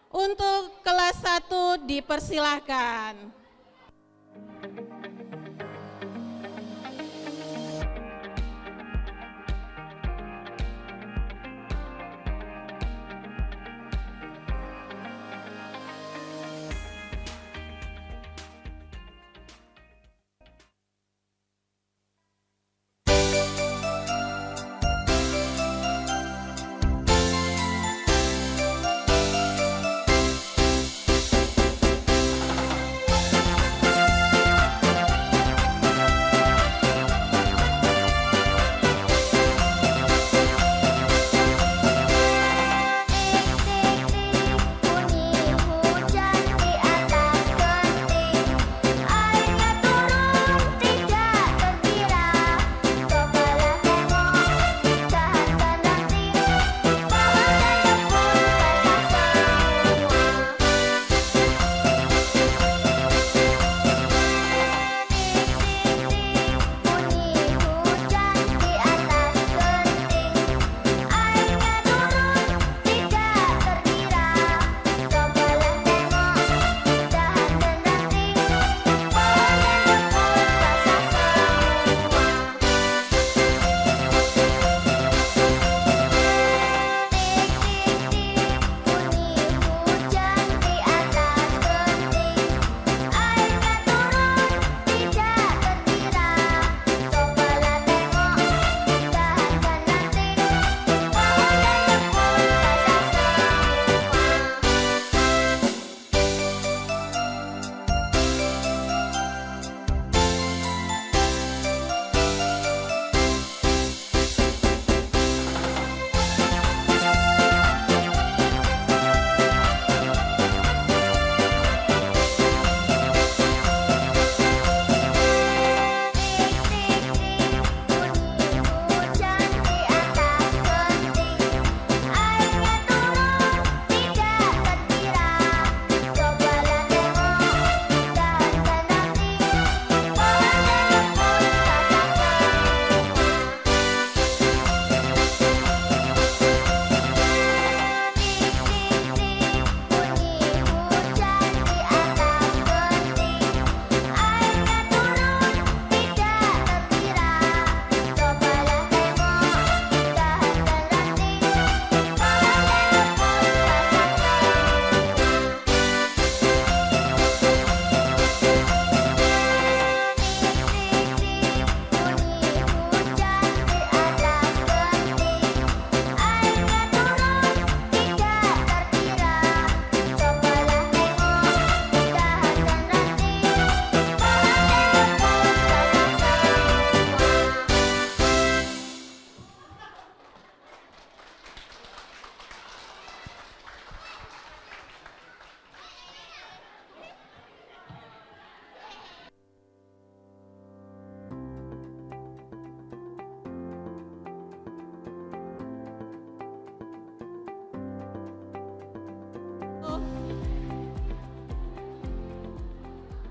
Untuk kelas 1 dipersilahkan.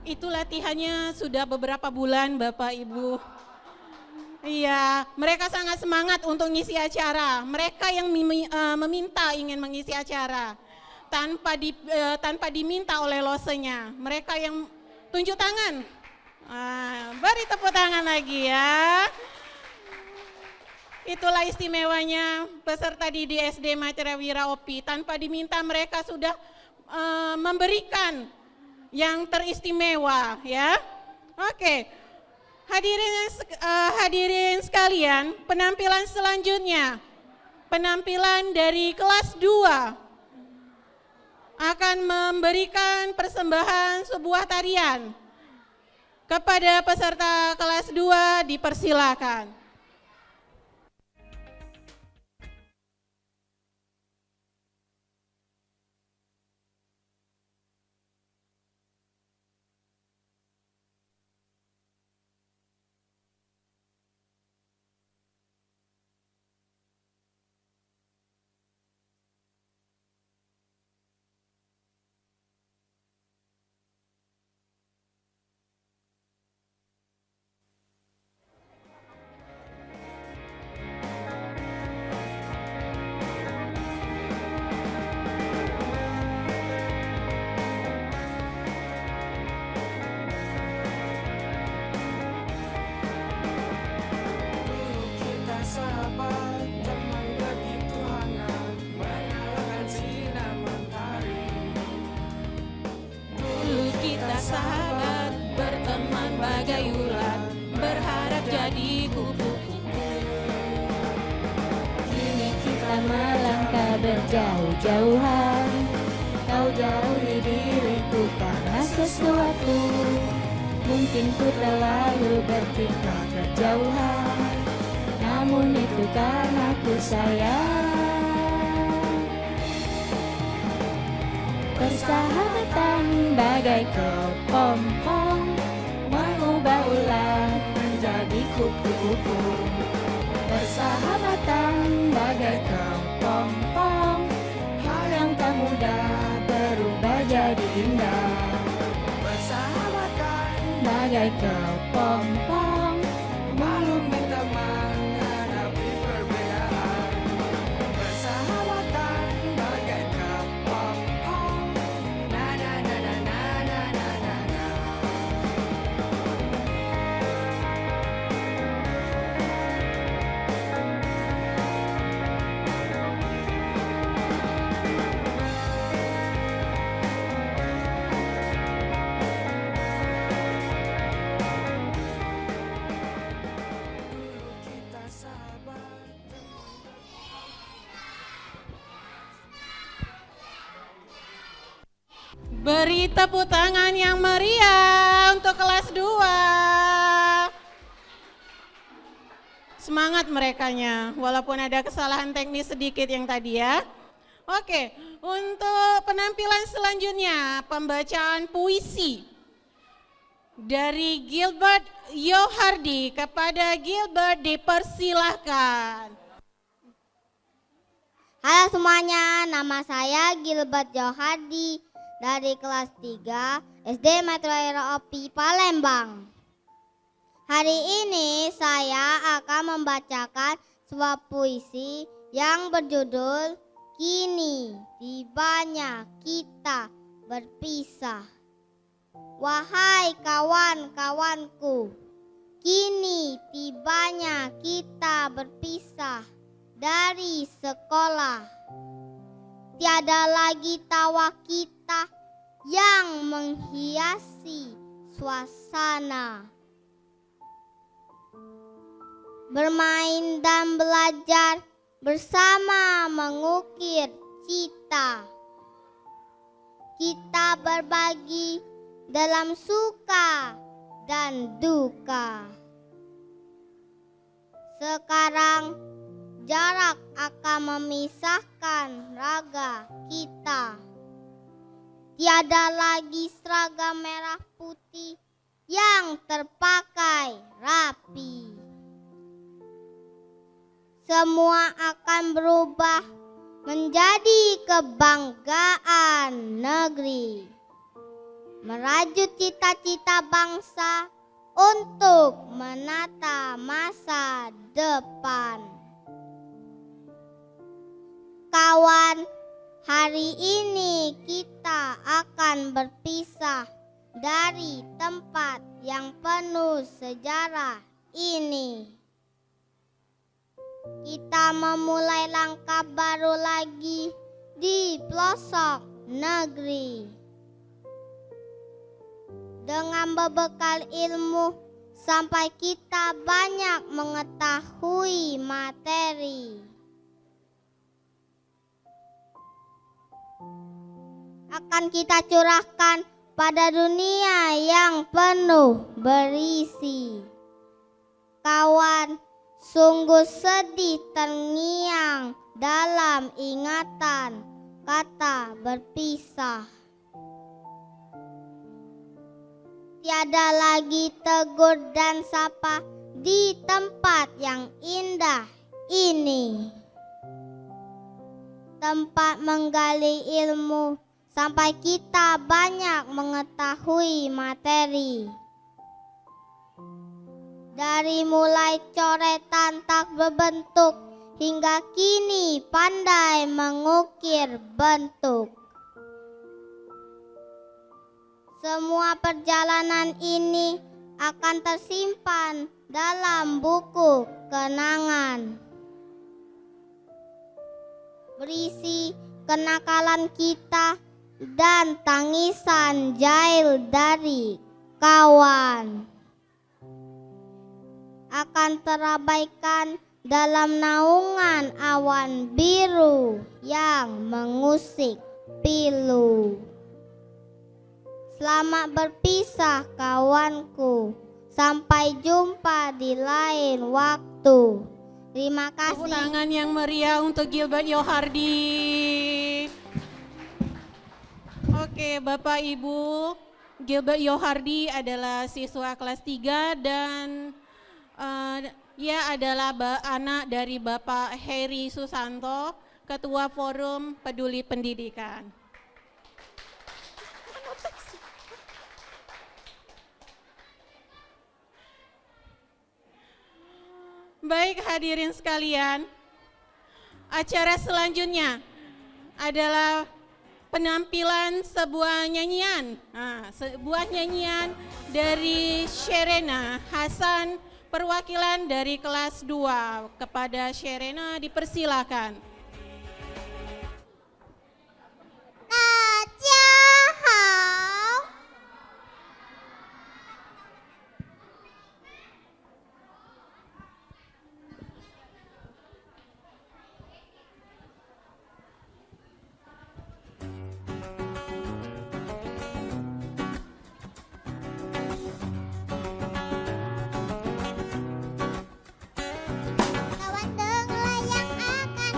Itu latihannya sudah beberapa bulan Bapak Ibu. Iya, mereka sangat semangat untuk ngisi acara. Mereka yang meminta ingin mengisi acara tanpa diminta oleh losenya. Mereka yang tunjuk tangan. Beri tepuk tangan lagi ya. Itulah istimewanya peserta didik SD Maitreya Wira OPI. Tanpa diminta mereka sudah memberikan yang teristimewa ya. Oke. Hadirin sekalian, penampilan selanjutnya. Penampilan dari kelas 2. akan memberikan persembahan sebuah tarian. Kepada peserta kelas 2 dipersilakan. Dulu kita sahabat, berteman bagai ulat, berharap jadi kupu-kupu. Kini kita melangkah berjauh-jauhan. Kau jauhi diriku karena sesuatu. Mungkin ku terlalu bertingkah berjauhan, namun itu karena ku sayang. Persahabatan bagai kepompong, mengubah ulat menjadi kupu-kupu. Persahabatan bagai kepompong, hal yang tak mudah berubah jadi indah. Persahabatan bagai kepompong, maklum berteman hadapi perbedaan. Persahabatan bagai kepompong, na na na na na na na na na. Beri tepuk tangan yang meriah untuk kelas 2. Semangat merekanya, walaupun ada kesalahan teknis sedikit yang tadi ya. Oke, untuk penampilan selanjutnya, pembacaan puisi dari Gilbert Yohardi. Kepada Gilbert dipersilahkan. Halo semuanya, nama saya Gilbert Yohardi dari kelas 3 SD Metro Era OPI Palembang. Hari ini saya akan membacakan sebuah puisi yang berjudul Kini Tibanya Kita Berpisah. Wahai kawan-kawanku, kini tibanya kita berpisah dari sekolah. Tiada lagi tawa kita yang menghiasi suasana. Bermain dan belajar bersama mengukir cita. Kita berbagi dalam suka dan duka. Sekarang jarak akan memisahkan raga kita. Tiada lagi seragam merah putih yang terpakai rapi. Semua akan berubah menjadi kebanggaan negeri. Merajut cita-cita bangsa untuk menata masa depan. Kawan, hari ini kita akan berpisah dari tempat yang penuh sejarah ini. Kita memulai langkah baru lagi di pelosok negeri. Dengan berbekal ilmu sampai kita banyak mengetahui materi. akan kita curahkan pada dunia yang penuh berisi. Kawan, sungguh sedih terngiang dalam ingatan kata berpisah. Tiada lagi tegur dan sapa di tempat yang indah ini. Tempat menggali ilmu sampai kita banyak mengetahui materi. Dari mulai coretan tak berbentuk hingga kini pandai mengukir bentuk. Semua perjalanan ini akan tersimpan dalam buku kenangan. Berisi kenakalan kita dan tangisan jahil dari kawan. Akan terabaikan dalam naungan awan biru yang mengusik pilu. Selamat berpisah kawanku, sampai jumpa di lain waktu. Terima Tepuk kasih. tangan yang meriah untuk Gilbert Yohardi. Oke, Bapak Ibu, Gilbert Yohardi adalah siswa kelas 3 dan ia adalah anak dari Bapak Heri Susanto, Ketua Forum Peduli Pendidikan. Baik hadirin sekalian, acara selanjutnya adalah penampilan sebuah nyanyian. Sebuah nyanyian dari Sherena Hasan, perwakilan dari kelas 2. Kepada Sherena dipersilakan. 大家好。Kawan dengarlah yang akan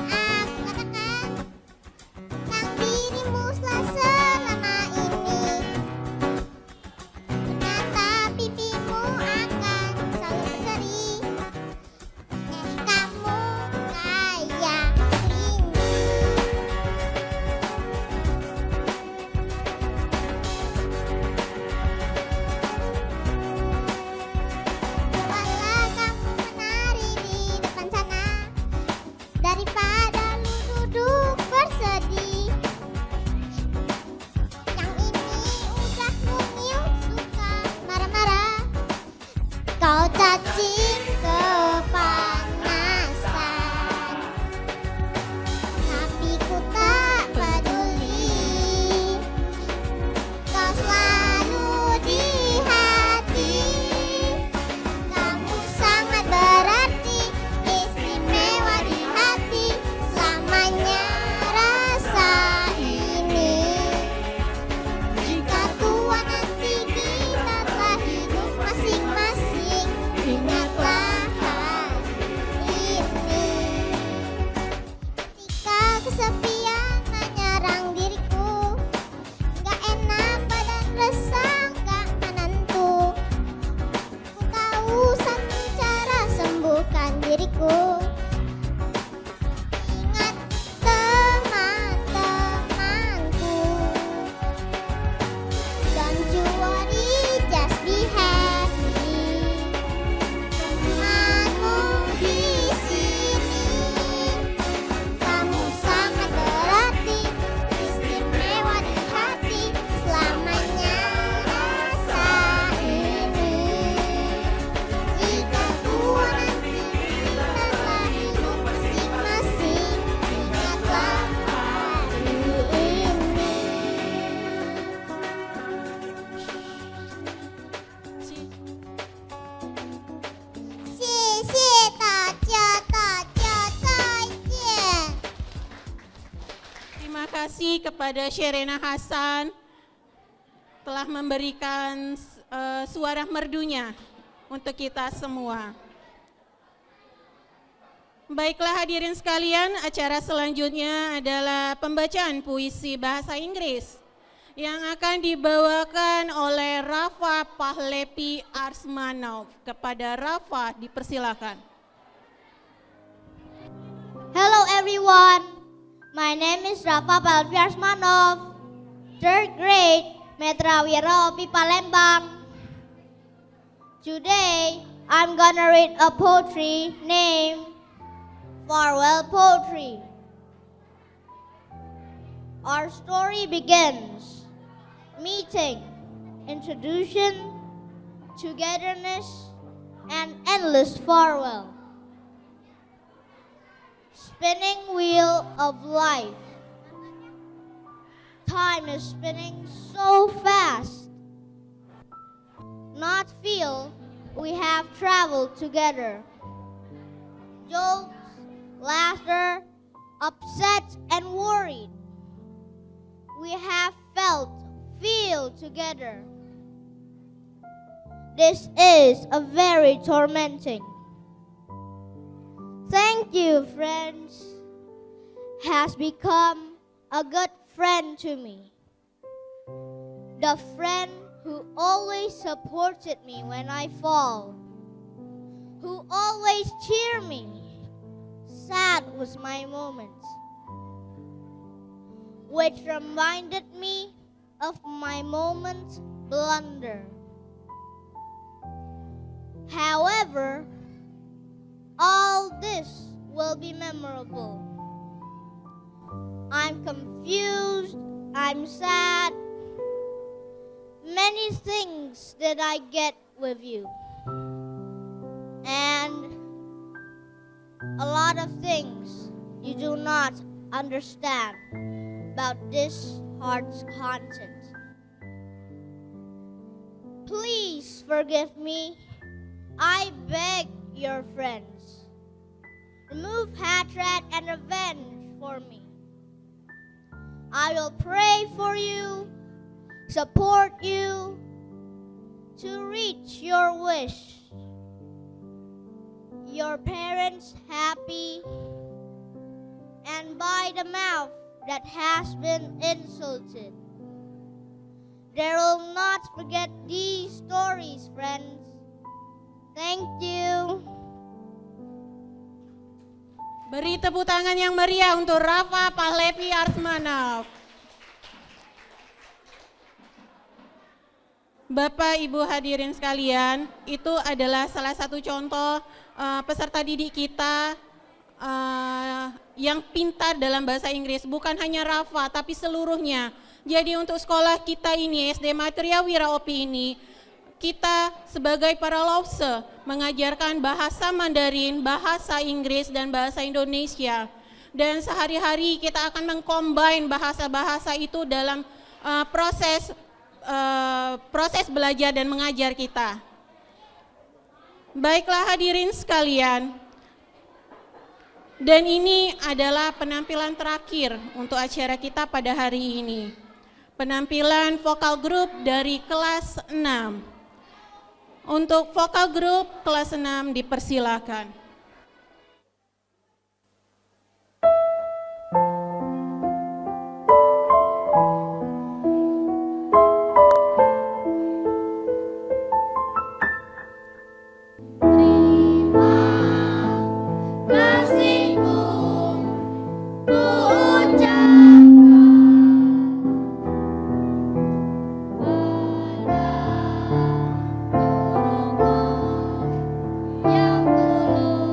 kasih kepada Sherena Hasan telah memberikan suara merdunya untuk kita semua. Baiklah hadirin sekalian, acara selanjutnya adalah pembacaan puisi bahasa Inggris yang akan dibawakan oleh Rafa Pahlepi Arsmanov. Kepada Rafa dipersilakan. Hello everyone, my name is Rafa Pahlepi Arsmanov, 3rd grade, Metra Wira OP Palembang. Today, I'm gonna read a poetry named Farewell Poetry. Our story begins. Meeting, introduction, togetherness, and endless farewell. Spinning wheel of life. Time is spinning so fast. Not feel we have traveled together. Jokes, laughter, upset, and worried. We have feel together. This is a very tormenting. Thank you, friends, has become a good friend to me. The friend who always supported me when I fall, who always cheered me. Sad was my moments, which reminded me of my moment's blunder. However, all this will be memorable. I'm confused, I'm sad. Many things that I get with you. And a lot of things you do not understand about this heart's content. Please forgive me. I beg your friends. Remove hatred and revenge for me. I will pray for you, support you to reach your wish. Your parents happy, and by the mouth that has been insulted. They will not forget these stories, friends. Thank you. Beri tepuk tangan yang meriah untuk Rafa Pahlepi Arsmanov. Bapak Ibu hadirin sekalian, itu adalah salah satu contoh peserta didik kita yang pintar dalam bahasa Inggris. Bukan hanya Rafa, tapi seluruhnya. Jadi untuk sekolah kita ini, SD Maitreya Wira OP ini, kita sebagai para lause mengajarkan bahasa Mandarin, bahasa Inggris, dan bahasa Indonesia. Dan sehari-hari kita akan mengcombine bahasa-bahasa itu dalam proses belajar dan mengajar kita. Baiklah hadirin sekalian, dan ini adalah penampilan terakhir untuk acara kita pada hari ini. Penampilan vokal grup dari kelas 6. Untuk vokal grup kelas 6 dipersilakan. Yang tulus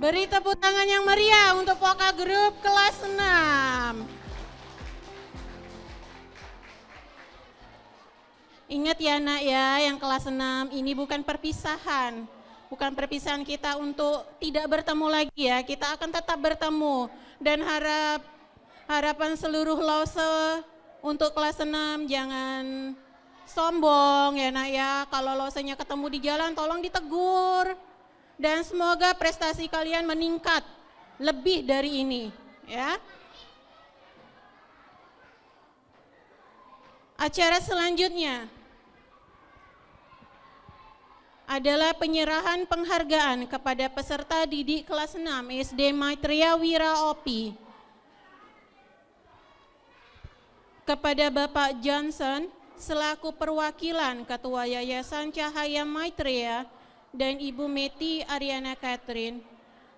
Beri tepuk tangan yang meriah untuk vokal grup kelas 6. Ingat ya nak ya, yang kelas 6 ini bukan perpisahan. Bukan perpisahan kita untuk tidak bertemu lagi ya, kita akan tetap bertemu. Dan harapan seluruh Lause untuk kelas 6 jangan sombong ya nak ya. Kalau Lausenya ketemu di jalan tolong ditegur. Dan semoga prestasi kalian meningkat lebih dari ini ya. Acara selanjutnya adalah penyerahan penghargaan kepada peserta didik kelas 6 SD Maitreya Wira OPI. Kepada Bapak Johnson selaku perwakilan Ketua Yayasan Cahaya Maitreya dan Ibu Meti Ariana Catherine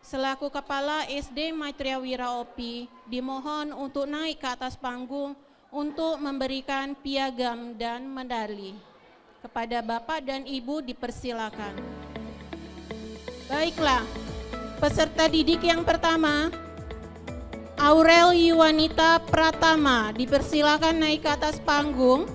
selaku Kepala SD Maitreya Wira OPI dimohon untuk naik ke atas panggung untuk memberikan piagam dan medali. Kepada Bapak dan Ibu dipersilakan. Baiklah, peserta didik yang pertama, Aurel Yuwanita Pratama, dipersilakan naik ke atas panggung.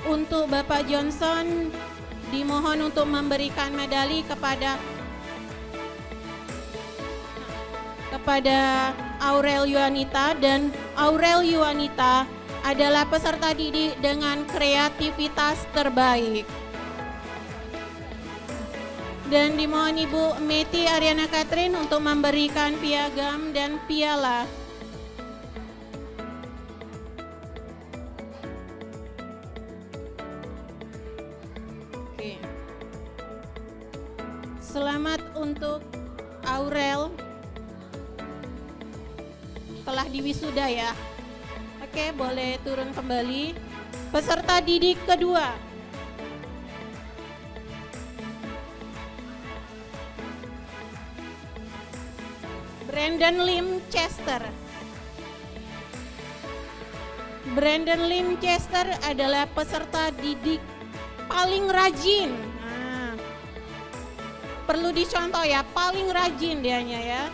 Untuk Bapak Johnson dimohon untuk memberikan medali kepada Aurel Yuwanita, dan Aurel Yuwanita adalah peserta didik dengan kreativitas terbaik. Dan dimohon Ibu Meti Ariana Catherine untuk memberikan piagam dan piala. Oke. Selamat untuk Aurel. Telah diwisuda ya. Oke, boleh turun kembali. Peserta didik kedua. Brandon Lim Chester. Brandon Lim Chester adalah peserta didik paling rajin. Nah, perlu dicontoh ya, paling rajin dianya ya.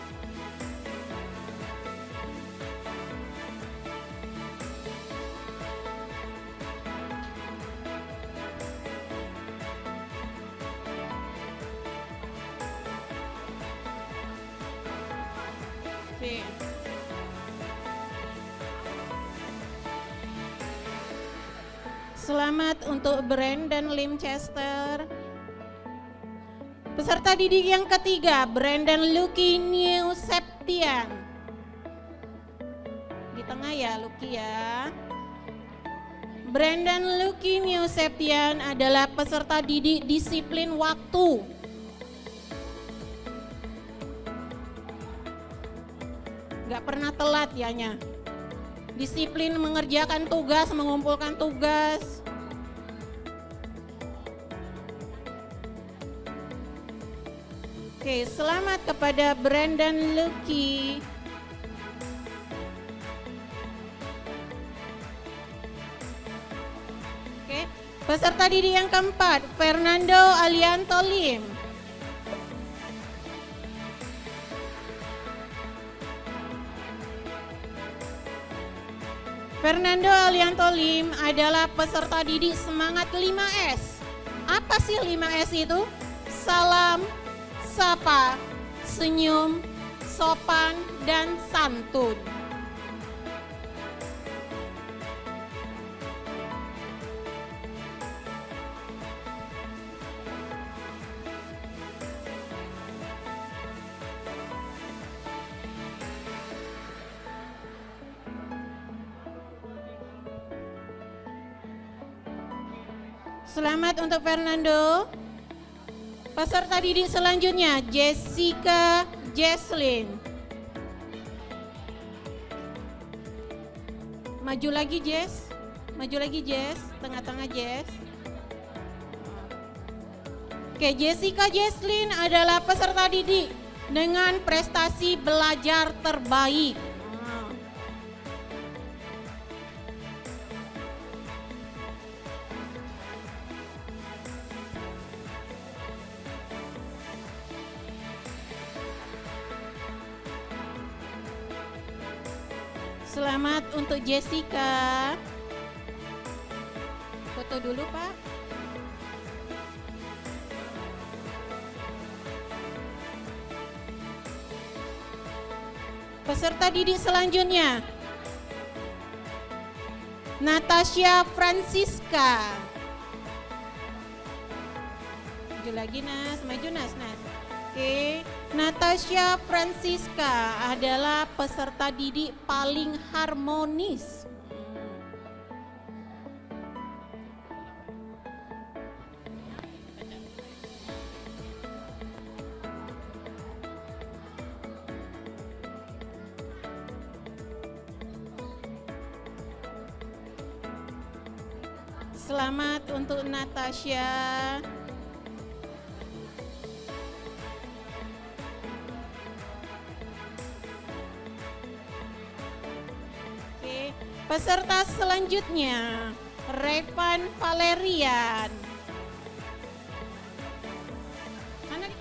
Selamat untuk Brandon Lim Chester. Peserta didik yang ketiga, Brandon Lucky New Septian. Di tengah ya Lucky ya. Brandon Lucky New Septian adalah peserta didik disiplin waktu. Gak pernah telat yanya. disiplin mengerjakan tugas, mengumpulkan tugas. Oke, selamat kepada Brandon Lucky. Oke, peserta didik yang keempat, Fernando Alianto Lim. Fernando Alianto Lim adalah peserta didik semangat 5S. Apa sih 5S itu? Salam, sapa, senyum, sopan, dan santun. Selamat untuk Fernando. Peserta didik selanjutnya, Jessica Jesslyn. Maju lagi Jess, tengah-tengah Jess. Oke, Jessica Jesslyn adalah peserta didik dengan prestasi belajar terbaik. Selamat untuk Jessica. Foto dulu, Pak. Peserta didik selanjutnya, Natasha Francisca. Maju lagi Nas, maju Nas. Oke, Natasha Francisca adalah peserta didik paling harmonis. Selamat untuk Natasha. Peserta selanjutnya, Revan Valerian. Mana?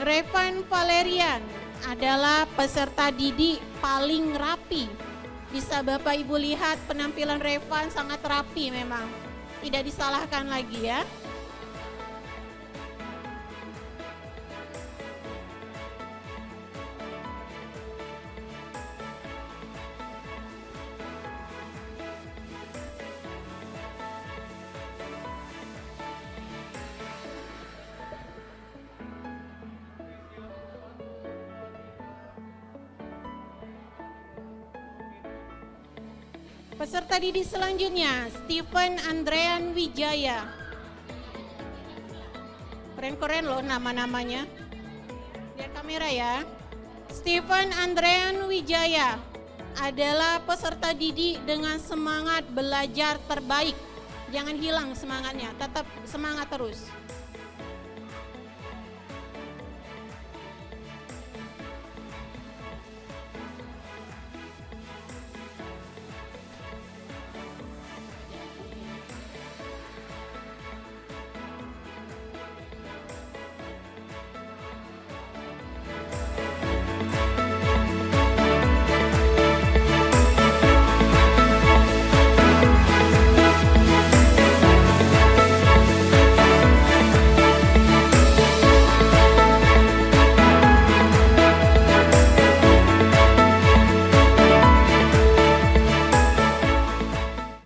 Revan Valerian adalah peserta didik paling rapi. Bisa Bapak Ibu lihat penampilan Revan sangat rapi memang. Tidak disalahkan lagi ya. Peserta didik selanjutnya, Stephen Andrean Wijaya. Keren-keren loh nama-namanya. Lihat kamera ya. Stephen Andrean Wijaya adalah peserta didik dengan semangat belajar terbaik. Jangan hilang semangatnya, tetap semangat terus.